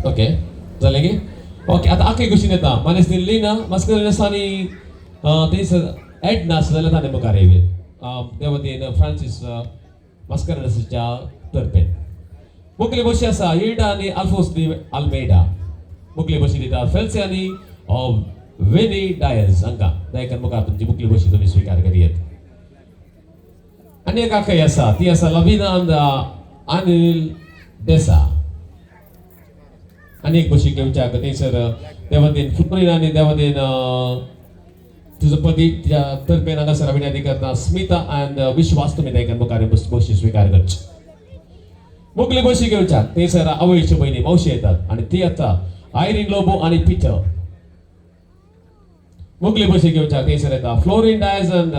ओके जालें की ओके आता आखे कशी येता मानेस्त लिना मास्करेनस आनी थंयसर एड नास जाल्यार ताणें मुखार येयले देवतीन फ्रांसीस मास्करेनसच्या तर्फेन मुखली बशी आसा हिल्डा आनी आल्फोस दी आल्मेडा मुखली बशी दिता फेल्से आनी वेनी डायर्स हांकां दयेकर मुखार तुमची मुखली बशी तुमी स्विकार करियेत आनी एक आखय आसा ती आसा लविना अनिल देसा आनी एक बशी घेवच्या थंयसर देवादीन फ्लोरीन आनी देवादीन तुजो पती तिच्या तर्फेन हांगासर विनंती करता स्मिता अँड विश्वास तुमी दयेकर मुखार बशी स्विकार करची मुखली बशी घेवच्या थंयसर आवयच्यो भयणी मावशी येतात आनी ती येता आयरीन लोबो आनी पिटर मुखली बशी घेवच्या थंयसर येता फ्लोरीन डायज अँड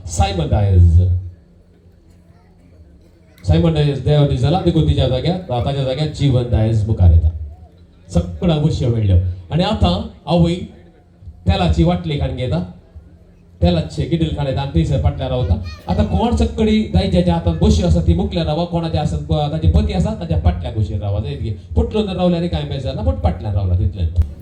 सायमन डायज सायमन डायज देव जाला देखून तिच्या जाग्यार ताच्या जाग्यार जीवन डायज मुखार येता सगळ्या बश्यो मेळ्ळ्यो आनी आतां आवय तेलाची वाटली काण घेता तेलाचे गिडील काडयता आनी थंयसर फाटल्यान रावता आतां कोण सगळी दायजाच्या हातांत बश्यो आसा ती मुखल्यान रावा कोणाच्या आसत ताचे पती आसा ताच्या फाटल्या बशीर रावा जाय फुटलो रावल्यार कांय मेळ जाना पूण फाटल्यान रावला तितल्यान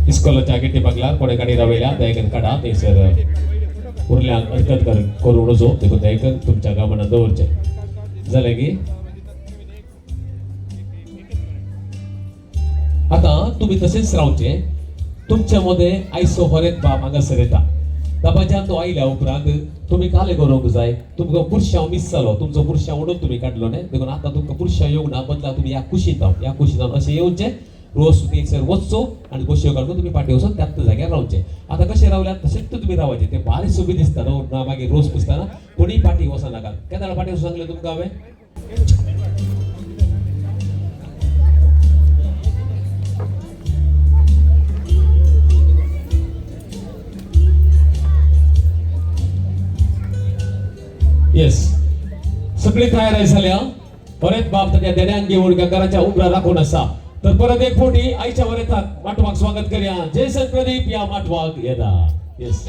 इस्कॉलाच्या गेटी बागलार कोणे गाडी रावयल्या दयेकर काडा थंयसर उरल्यांक हरकत करूं नजो देखून दयेकर तुमच्या गामनांत दवरचें जालें की आता तुम्ही तसेच रावचे तुमच्या मध्ये आयसो हरेत बाब हांगासर येता दाबाच्यान तो आयल्या उपरांत तुम्ही काले करूंक जाय तुमकां पुरुषां मिस जालो तुमचो पुरुषां ओडून तुम्ही काडलो न्ही देखून आतां तुमकां पुरुषां येवंक ना बदला तुमी ह्या कुशींत अशें येवचें रोस थंयसर वचचो आनी कुशयो काडून तुमी फाटीं वचून त्याच जाग्यार रावचे आतां कशें रावल्यात तशेंच तुमी रावचे ते बारीक सुबी दिसता न्हू मागीर रोस पुसतना कोणी फाटीं वचनाकात केन्ना फाटीं वचून सांगलें तुमकां हांवें येस सगळी तयारी झाल्या परत बाप त्याच्या देण्यान घेऊन गंगाराच्या उमरा राखून असा तर परत एक फोटी आईच्या वर येतात माटवाक स्वागत करूया जयसन प्रदीप या माटवाक येता येस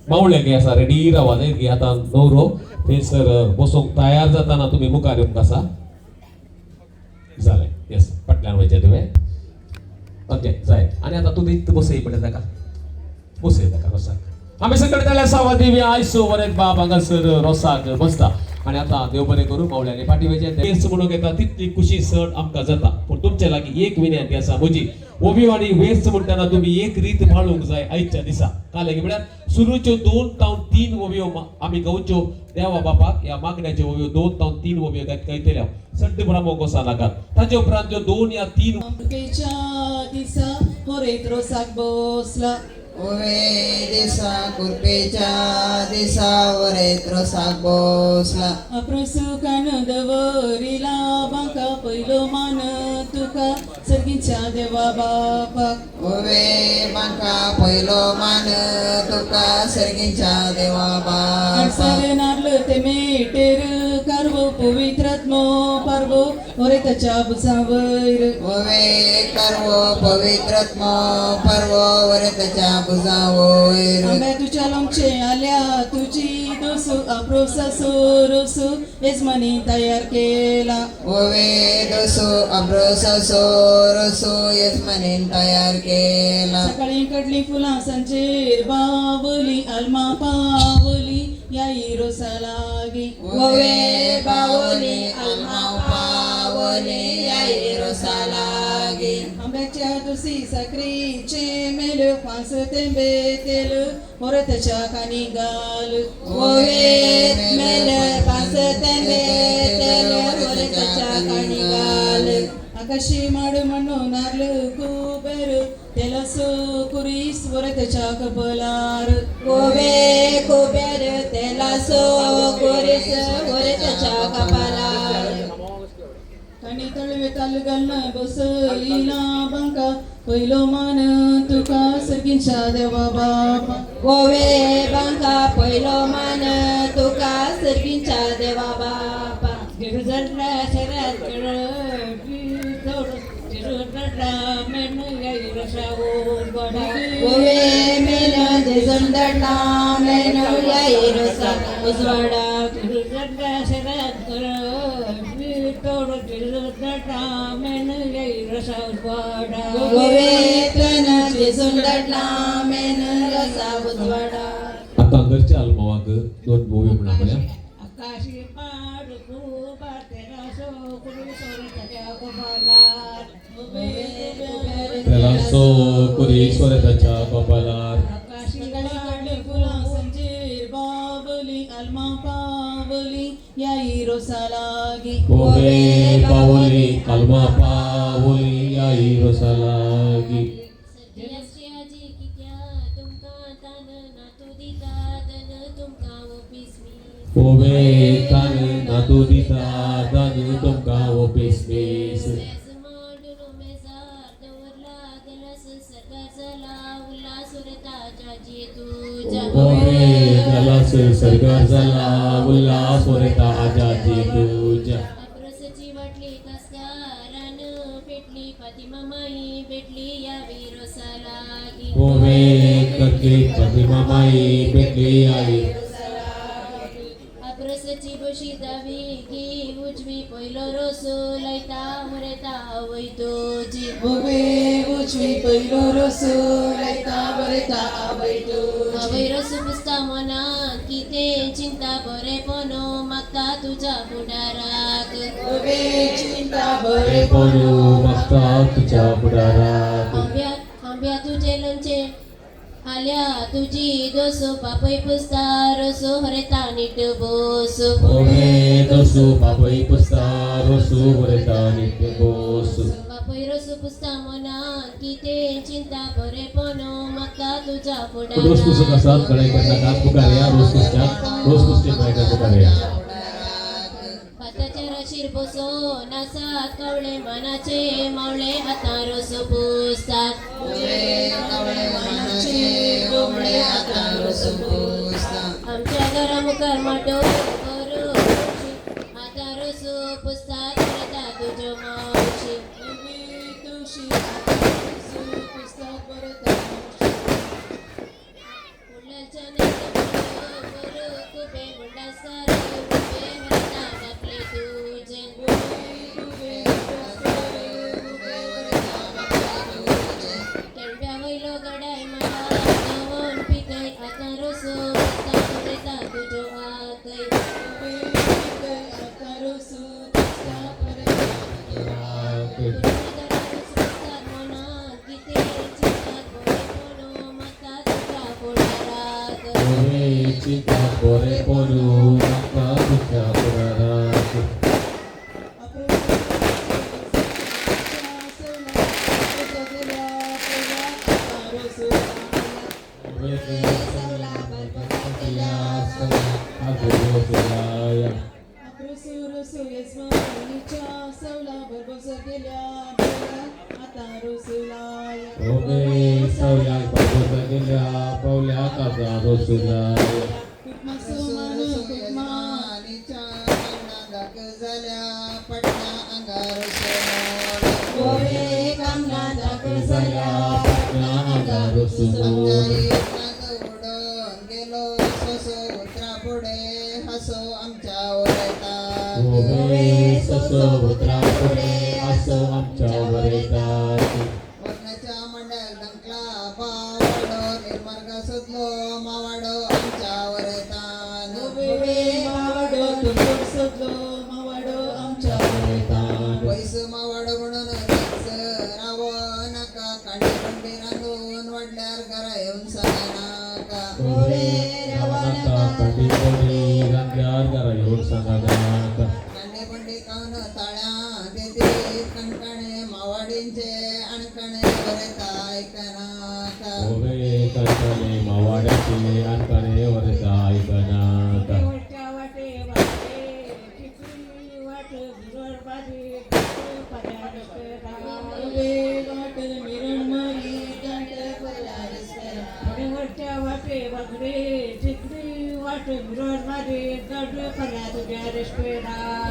मावळे गे आसा रेडी रावा जायत गे आता नवरो थंयसर बसूंक तयार जाताना तुम्ही मुखार येवंक आसा जालें येस फाटल्यान वयचे तुवें ओके जाय आनी आतां तूं इतलो बसय पडे ताका बसय ताका रोसाक आमी सकयल जाल्यार सावा देवी आयसो वरेत बाब हांगासर रोसाक बसता आनी आतां देव बरें करूं मावळ्यांनी फाटी वयचे तेच म्हणून येता तितली खुशी सण आमकां जाता पूण तुमचे लागीं एक विनंती आसा म्हजी ओबी आनी वेस्ट म्हणटाना तुम्ही एक रीत पाळूंक जाय आयच्या दिसा काले म्हळ्यार सुरूच्यो 2 तावन 3 ओबयो आमी गांवच्यो देवा बापाक ह्या मागण्याच्यो ओबयो 2 तावन 3 ओबयो गायतल्या सड्ड ब्राह्मण गोसा नाकात ताचे उपरांत ज्यो 2 या 3 दिसा होरेत रोसाक बसला ओवे दिसा कुरपेच्या दिसा वरेत रोसाक बसला अप्रसुकान दवरिला बांका पयलो मान तुका सर्गीच्या देवा बापाक ओवे म्हाका पयलो मान तुका सर्गीच्या देवा बापाक सारे नारळ ते मेटेर कारवो पवित्रात्मो पारवो होरेताच्या बुसावयर ओवे करवो पवित्रत्म पर्व वरतच्या बुजावयर आंब्या तुझ्या लोणचे आल्या तुझी दोसू अप्रोसा सोरोसू यजमानी तयार केला ओवे दोसो अब्रोसा सोरसो यजमानीन तयार केला सकाळी कडली फुलां सांजेर बावली आल्मा पावली या रोसा लागी ओवे बावली आल्मा पावली या रोसा लागी आंब्याच्या दुसी साखरीचे मेल फांस तेंबे तेल होरतच्या कानी घाल ओवे मेल फांस तेंबे तेल होरतच्या कानी घाल आकाशी माड म्हणो नारळ कुबेर तेलसो कुरीस वरतच्या कपलार ओवे कुबेर तेलासो कुरीस वरतच्या कपालार कानी तळवे ताल घालना बसलीला बांका पयलो मान तुका सर्गीच्या देवा बापा ओवे बांका पयलो मान तुका सर्गीच्या देवा बापा गिरजडला शरात ओवे मेना देजंदडला मेनो याई रसा उजवाडा गिरजडला शरात ओवे तन देजंदडला मेनो रसा उजवाडा आता घरच्या आल्मावाक 2 बोव्यो म्हणा म्हळ्यार आकाशी पाड खूप तेरा सो कुरी सोरताच्या कपालार त्याला सो कुरी सोरेताच्या कपालार आकाशी काढली फुलां सांजेर बावली आल्मा पावली या रोसा लागी ओवे बावली आल्मा पावली या रोसा लागी ओवे तान नातू दिता दान तुमका ओपिसमीस ओवे गलास सरगार झाला उल्हास वरता आजादी तुझ्या अप्रसची वाटली कसकारान पेटली फातिमा माई भेटली या विरोसाला ओवे करके प्रतिमा माई भेटली आई अप्रसची बशी दावी की उजवी पहिलो रोसो लायता मरेता वैतोजी ओवे उजवी पहिलो रसो लायता बरेता आवयतो आवय रसो पुसता मना की ते चिंता बरेपणो मागता तुझ्या फुडाराक ओवे चिंता बरे बरे पोरू मागता तुझ्या पुढारात आंब्या तुझे लोणचे आल्या तुझी दोसो पापय पुसता रसो हरेता नीट बोसो ओवे दोसू पापई पुस्ता रोसू वरेता नित्य बोसू पापय रसो पुसता मना की ते चिंता बरेपणो मागता तुझ्या रोज पुस्तक असतात कडे करण्याचा पुकार्या रोज पुस्तक कडे पुकार्या भाताच्या राशीर बसो नासात कवळे मानाचे मावळे हाता रसो पुसतात आमच्या घरामुखार माटो करू हाता रसो पुसतात करता तुझ्यो मावशी फुडल्याच्या करू कुबे मुंडासकार कुबे वरता बापले तुझे केंड्या वयलो गडाय मला नवोन पिकय आता रसो पुसता करता तुझ्यो आकय ओवे चिंता बरे पोरू मागता तुझ्या पुढारात ओवे सवल्या पावल्या गेल्या पावल्या काजा रोसुलाय झाल्या पटना अंगार रोसुलाय गेलो ससो उतरा पुढे हसो आमच्या ओरडतात ओवे ससो उतरा पुढे असो आमच्या वरेतात वरणाच्या मंडळ डंकला पावडो निर्मार्ग सुटलो मावाडो आमच्या वरेतान मावाडो तुमचं सगळं मावाडो आमच्या वरेतात पैस मावाडो म्हणून जायच राव नका कांडी पंडी रांगून वाढल्यार घरा येऊन सांगा ओवे रावणाचा कंडी कोणी रंग्यार घरा येऊन सांगा कांडे पंडी काऊन ताळ्या देते कणकणे मावाडींचे अणकणे वरेता ऐकना ओवे कंकणे मावाड्याचे अनकणे वरचा ऐकनात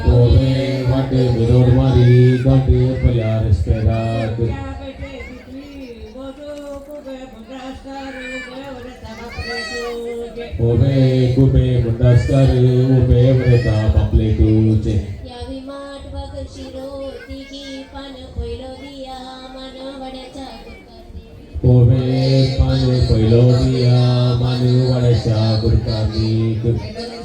ओवे वाटे विरोड मारी गांडे पल्या रेस्पेरात ओवे कुबे मुंडास्कर उबे वरेता बापले तुझे यावी माठ वाघ शिरो तिघी पान पहिलो दिया मान वड्याच्या कुरकानी ओवे पाने पहिलो दिया मानू वाड्याच्या गुरकानीक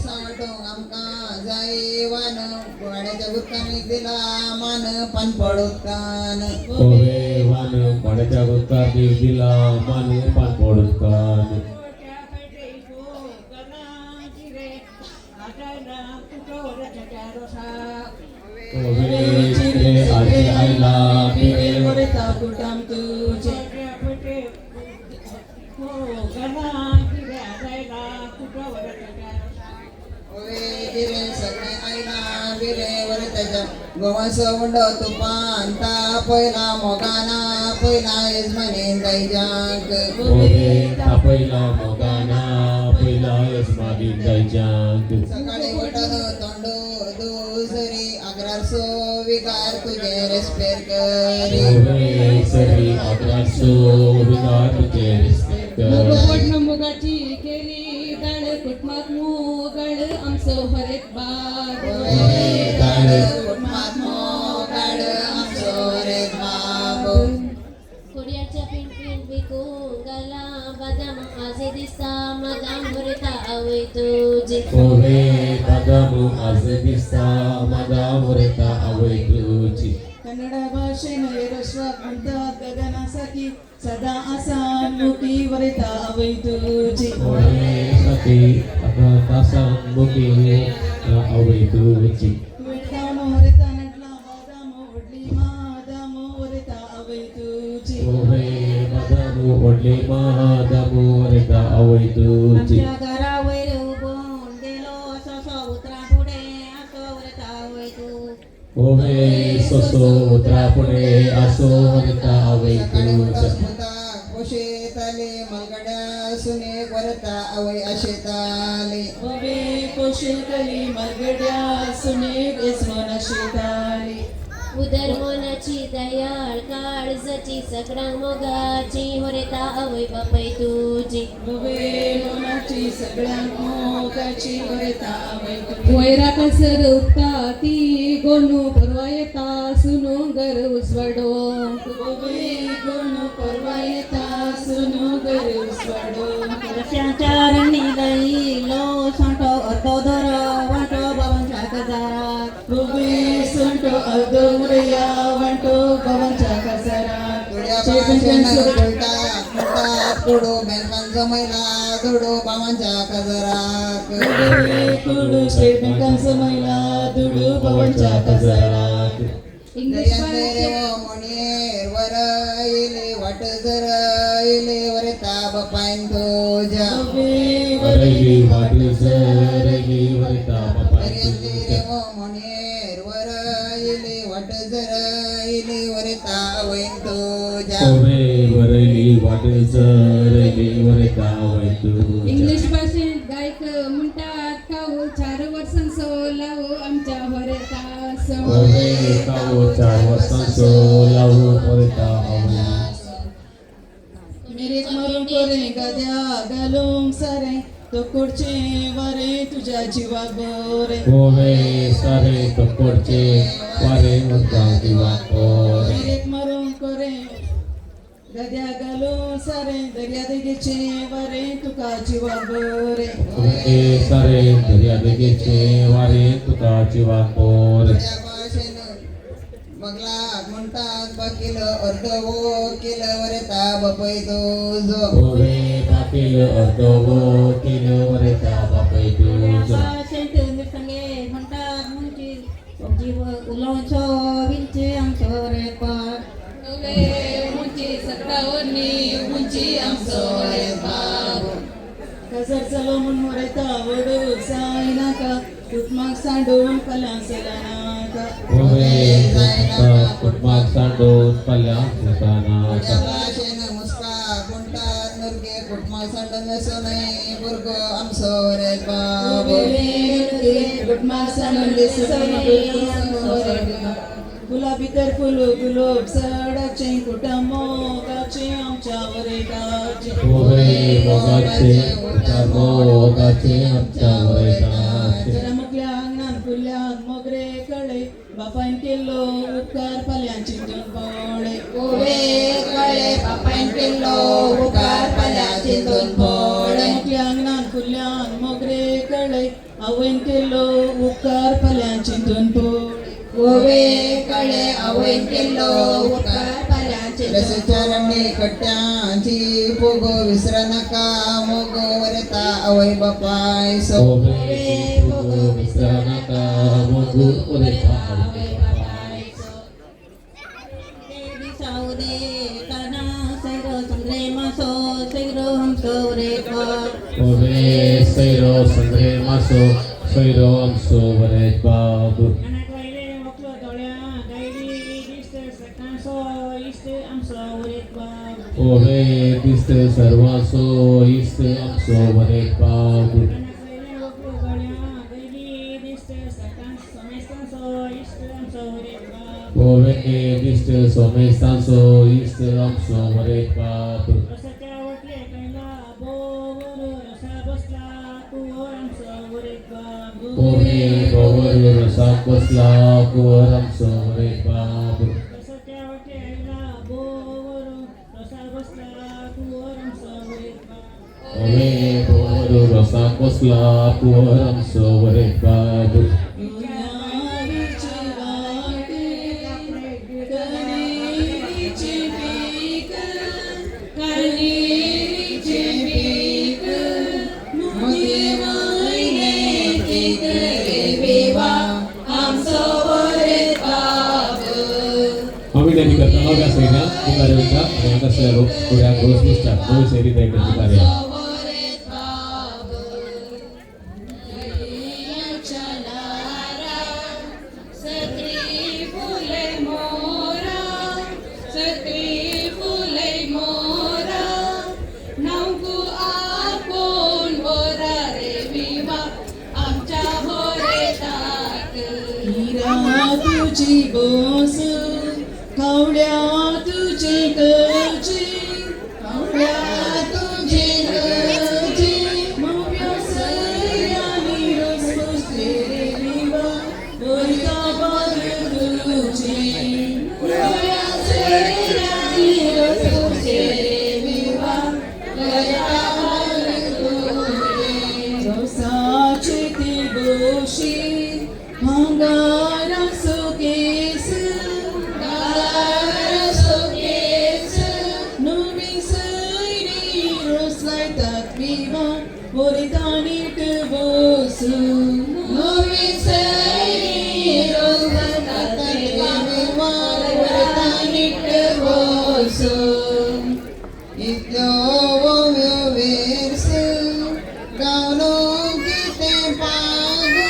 सांगतो आमका जाई वान वाड्याच्या गुरकानी दिला मान पान पडोत कान ओवे वान वाड्याच्या गुरकानीक दिला मानू पान पडून कान ओवे चिरे आजी आईला पिरे वरेता कुटाम तुझे बिरे सगळे आईला बिरे वर त्याच्या गोवास उंड तुपान ता पहिला मोगाना पहिला यजमानी दैजाक ओवे पहिला मोगाना पहिला यजमानी दैजाक सकाळी उठन तोंडो दुसरी अग्रासो विका विकार तुझे रेस्पेर कर Ove sari abraço, obrigado मुगवड मुगाची केली डाळ कुटमात मुगड आमचं हरेक बाग कोड्याच्या पिंपीन बिकू गला बदाम आज दिसा माझा भरता आवय तुझे Ove padamu azedista madamureta avituci Kannada भाषेने रश्वात म्हणतात गगनासाठी सदा असा मुखी वरिता आवै तुझी Ove sati akatasan muki avituci विडतावनो वरिता नटला बादामो वडली मादामो वरिता आवै तुझी Ove padamu odli madamureta avituci आमच्या घरावर उभून गेलो असो उतरा पुढे असो वरता आवय तू Ove soso utrapune aso varita avituci शेताले मलगड्या सुने वरता अवय अशेताले बबे कोशिकली मलगड्या सुने बेसमोना शेताली उदरमोनाची दयाळ काळजाची सगळा मोगाची होरेता आवय बापय तुझी बबे मोनाची सगळ्यांक मोगाची वरिता आवै तुझी वैरा कसर उपता ती गोनू परवा येता सुनू घर उसवडो बबे गोनो परवा येता सुनो गरुस वाडो चारणी लई लो सांटो अर्धो दोर वाटो बाबांच्या गजारात बबे सुंटो अर्धो मुरया वांटो बाबांच्या कासारात कुडू बेलकांचा मैला दुडू बाबांच्या कजरात कुडू शेतकांचं मैला दुडू बाबांच्या कासारात इंग्लिश मोनेर वर इले वाट जर इले वरता बापायन तुझ्या बबे Vareli vadu zareli varita रे मोनेर वर इले वाट जर इले वरता वैन तुझ्या Ove vareli vadu zareli varita avituci English भाषेत गायक म्हणतात काऊ 4 वर्षांचो लावो आमच्या हरेता Ove kawo charvasanso lahu varita avituci मेरे मरून कोरे गद्या घालूंक सारे तो कुडचे वारे तुझ्या जीवा गोरे Ove sare tokorche vare mudranti vakore मेरे मरून कोरे गद्या घालूंक सारे दर्या देगेचे वारे तुका जीवा गोरे Ove sare dariya degeche vare tukachi vakore मगला म्हणतात बाकील अर्धवो केलं वरता बापय तुझो Ove pakil ardovo kil varita avituci शेत संगे म्हणतात मुंची जीव उलोचो विंचे आमचो रे पाट मुंची सकावरनी मुंची आमचो हरेक बाग कसर चलो म्हूण मोरयता वडू साय नाका तुटमाक सांडून कल्या नाका Ove kutmak sandut palyam sutanaka भाषेन मुस्का कोणतात नुर्गे कुटमा सांडन सोनय बुर्गो आमचो रे बाबो फुला भितर फुलो गुलाब सडाचे कुटुंबो गाचे आमच्या वरेकाचे Ove mogache utarmo mogache amcha varitache जरा मुकल्या अंगणात फुल्यात मोगरे कळे बापायन केलो उपकार पाल्यांची दोन पडे कळे बापायन केलो उपकार पाल्याचे दोन पडे मुकल्या अंगणात फुल्यात मोगरे कळे आवयन केलो उपकार पाल्यांची दोन पडे कळे आवयन केलो उपकार पाल्याचे रसचारणी कट्ट्यांची पोगो विसरा नका मोगो वरता आवय बापाय so Ove pugo visranaka mogu ureta Southey तना सैरो संग्रे मासो सैरो हमसो रे पाट Ove seiro sangre maso seiro amso varet babu अनाकवायले मोकलो दोळ्या गायडी दिसत सकासो इष्ट आमचो रे पाट Ove diste sarvaso ist amso varet babu अनाकवायले मोकलो दोळ्या गायडी दिसत सकासो Povene diste somestanso iste amso varepa. Povene bovaru sakosla kuram sorepa. Povene bovaru sakosla kuram sorepa. Kami dari Kertanegara Sehingga kita ucap yang terseru kurang terus ucap dari seri dari karya. तुझी बोस कवड्या तुझे गरजे कवड्या तुझे गरजे मव्या सयानी रस तेरे विवा बोलता बार तुझे मव्या सयानी रस तेरे विवा बोलता बार तुझे रसाचे ते बोशी Hangara sukes, Hangara sukes, Numi sairi roslai tat viva, Voritani te bosu. Numi sairi roslai tat viva, Voritani te bosu. Ityo vovyo versu, Gauno kite pago.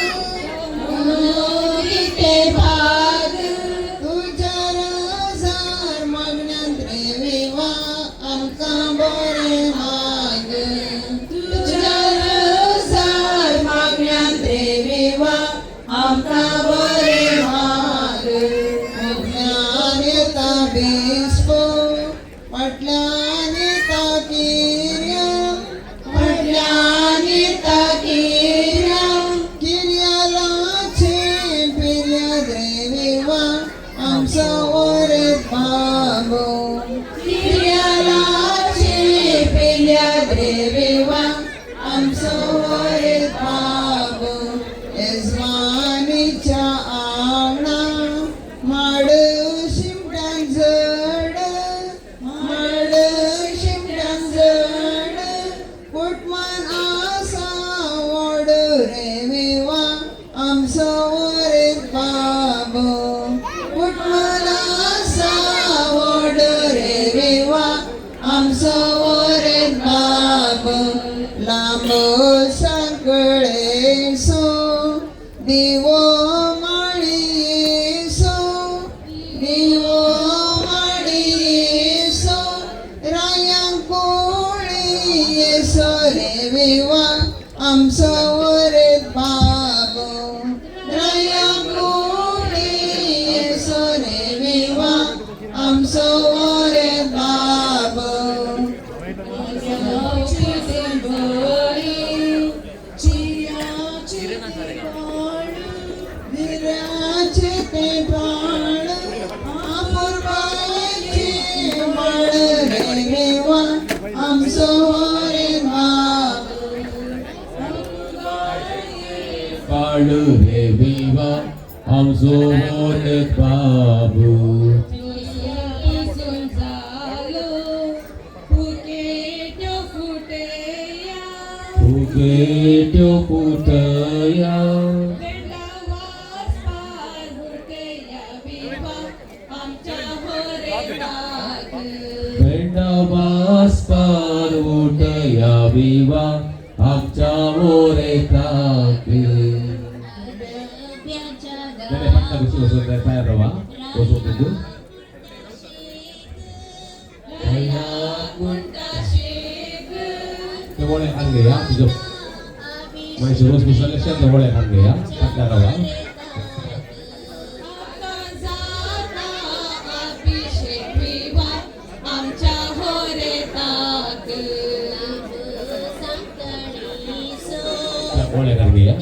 ओळ्या गाणी या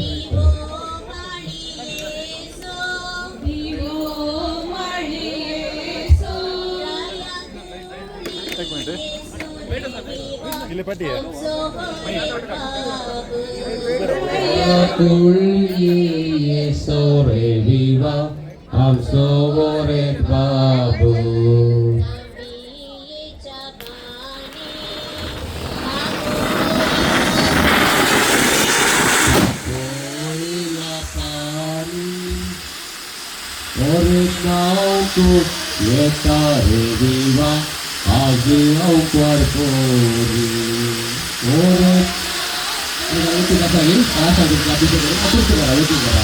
Tulye sore viva am sovore babu Ore nauku yetare viva agi au quarpori Ore itu kata ini salah satu lagu itu apa itu lagu itu kata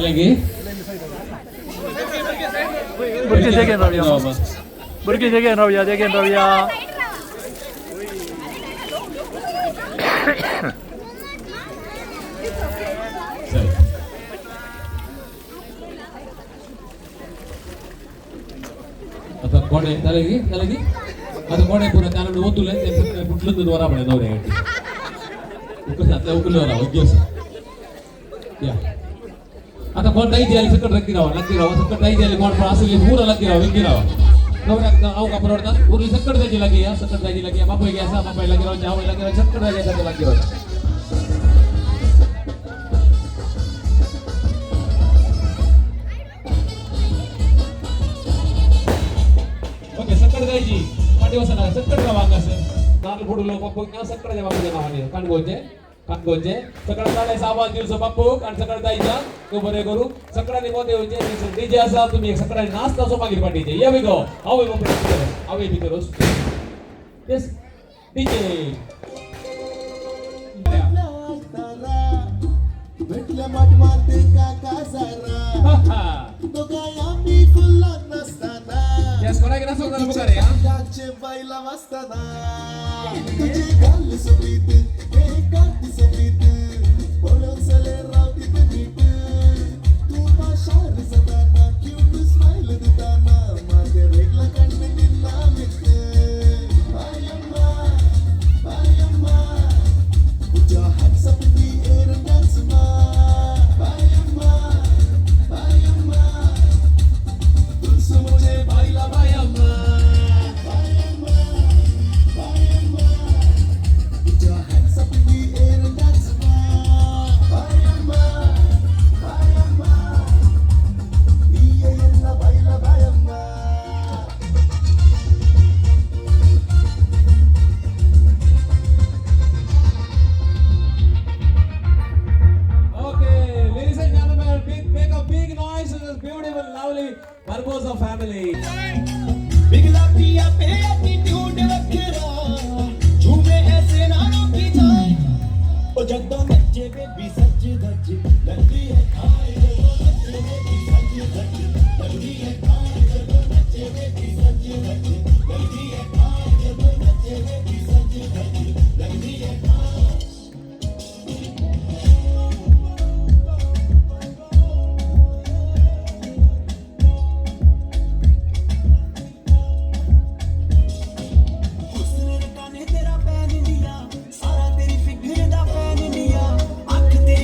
lagi Berki jagain Rabia. Berki jagain Rabia, jagain Rabia. आता कोण आहे त्याला की आता कोण आहे पुन्हा त्याला ओतुले त्यांचं कुठलं दूध वरा पडे नवऱ्यासाठी कसं आता उकलवर राहा दिवस या आता कोण काही द्यायला सकट लक्की राहा सकट काही द्यायला कोण पण असेल पुरा लक्की राहा नवऱ्या अहो का परवडतात उरली सकट द्यायची लागी या सकट द्यायची लागी या बापू घ्या बापाई लागी राहा जावं लागी राहा सकट द्यायसाठी लागी राहा ओके सकट द्यायची पाठी बसा सकट राहा असं नाल फोडू लोक बापू ना सकट द्या बापूच्या नावाने कानगोचे सकट काढायचा आवाज दिवस बापू आणि सकट द्यायचा तो बरे करू सकडाने मोठे होते डीजे असा तुम्ही एक सकडाने नाचता सो मागील पाठीचे या गो आवय बापू आवय भितरोस येस डीजे भेटल्या माटे काका सारा तो काय आम्ही फुल्ला नसताना येस कोणा की नसो जरा बघा रे त्याचे बाईला वाजताना तुझे गाल सोबीत एक गाती सोबीत पळून चले रावती ते नीट तू माशार सदाना क्यूट स्माइल देताना माझे रेगला काढणे निन्ना मित बायम्मा तुझ्या हातसपती एरंगाच मा बायम्मा तुझ मुझे बाईला बायम्मा तुझ्या हातसपती एरंगाच मा बायम्मा येयला बाईला बायम्मा Okay, ladies and gentlemen, make a big noise to this beautiful, lovely Barbosa family. बिगला पिया पे एटीट्यूड रखरा झूमे ऐसे नारों की जाए ओ जद्दो नच्चे बेबी सच धज लगती है खाए वो नच्चे बेबी सच धज लगती है खाए वो नच्चे बेबी सच धज लगती है खाए वो नच्चे बेबी सच धज लगती है उसने काने तेरा पैन लिया सारा तेरी फिगर दा फैन लिया आँख तेरी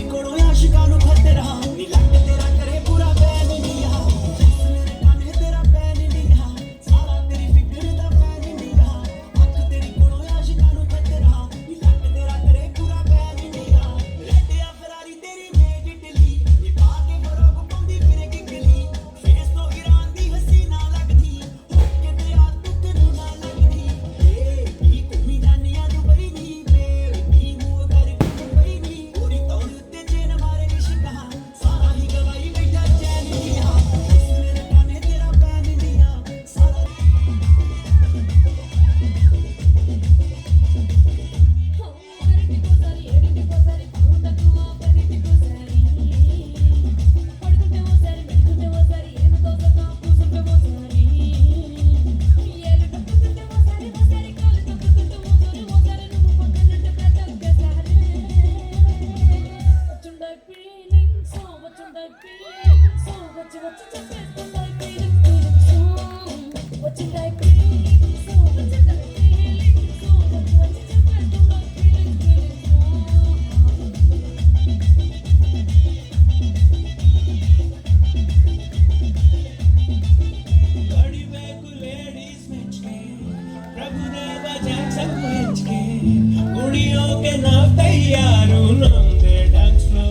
que na tayyaru namde dance floor.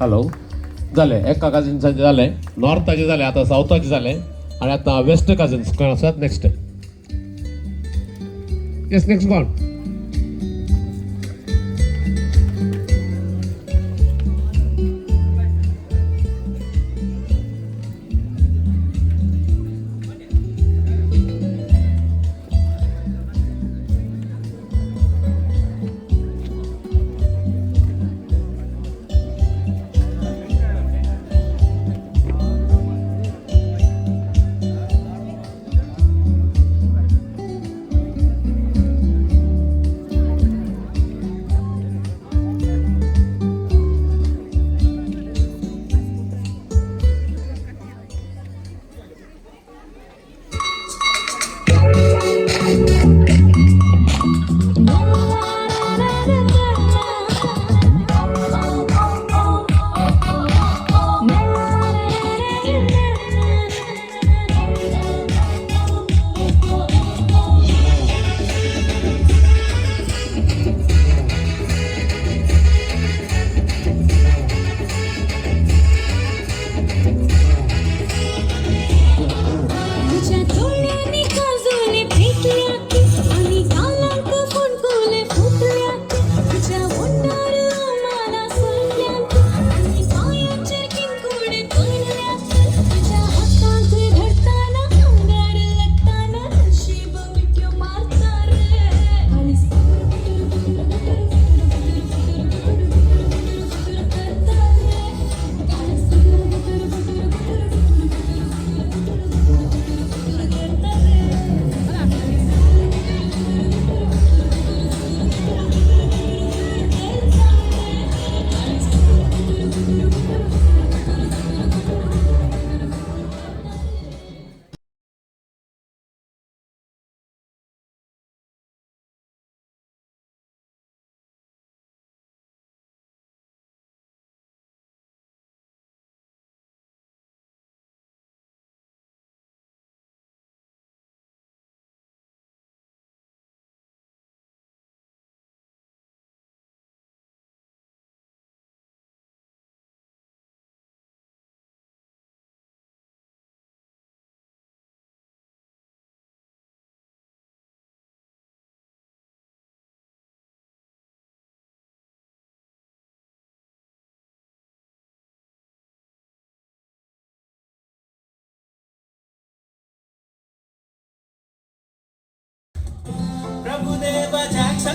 Hello झाले एका काजिनचं झालंय नॉर्थाचे झाले आता साऊथाचे झाले आणि आता वेस्ट काजिन्स कोण असतात नेक्स्ट येस नेक्स्ट कोण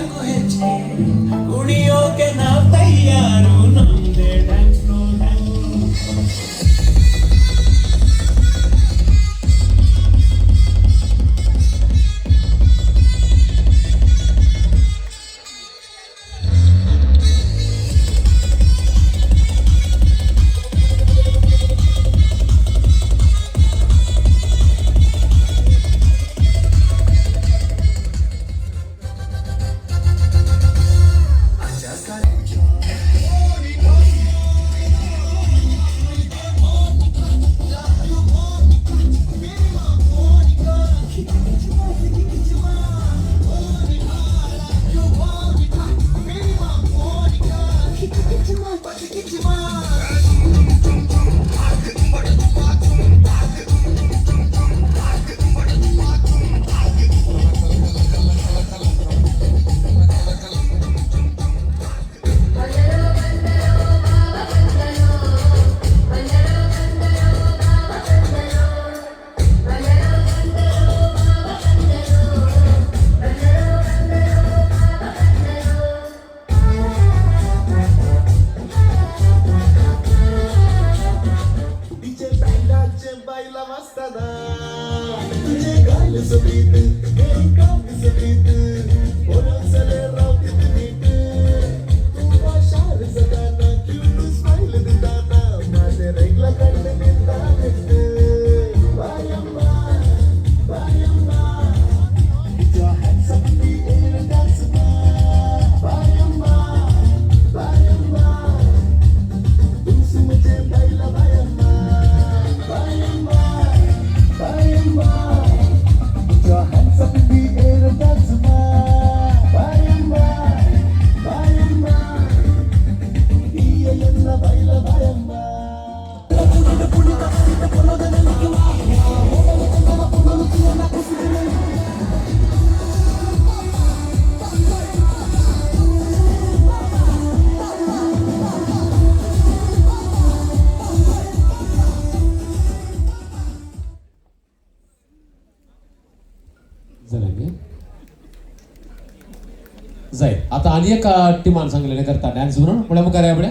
सांगू हेचे कुड़ियों के नाम तैयारू नाम दे डांस नो जाईल आता आणि एक टिमान सांगलेले करता डान्स म्हणून पुढे मग करूया पुढे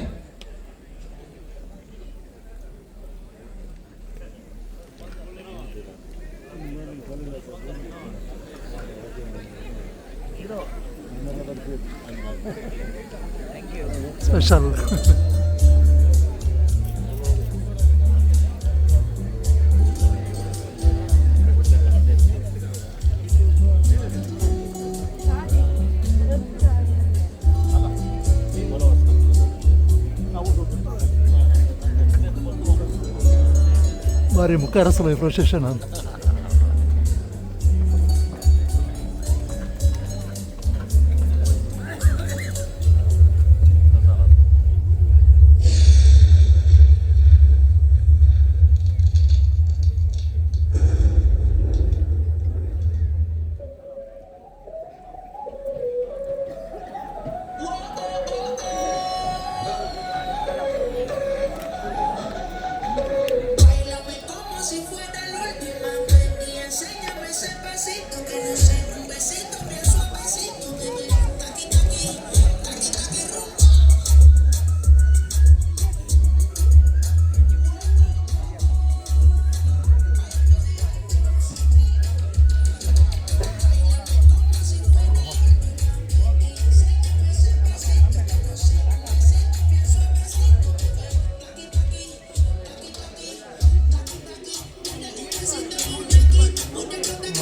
स्पेशल भारी मुखार आसलो प्रोसेशनान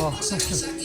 Oh.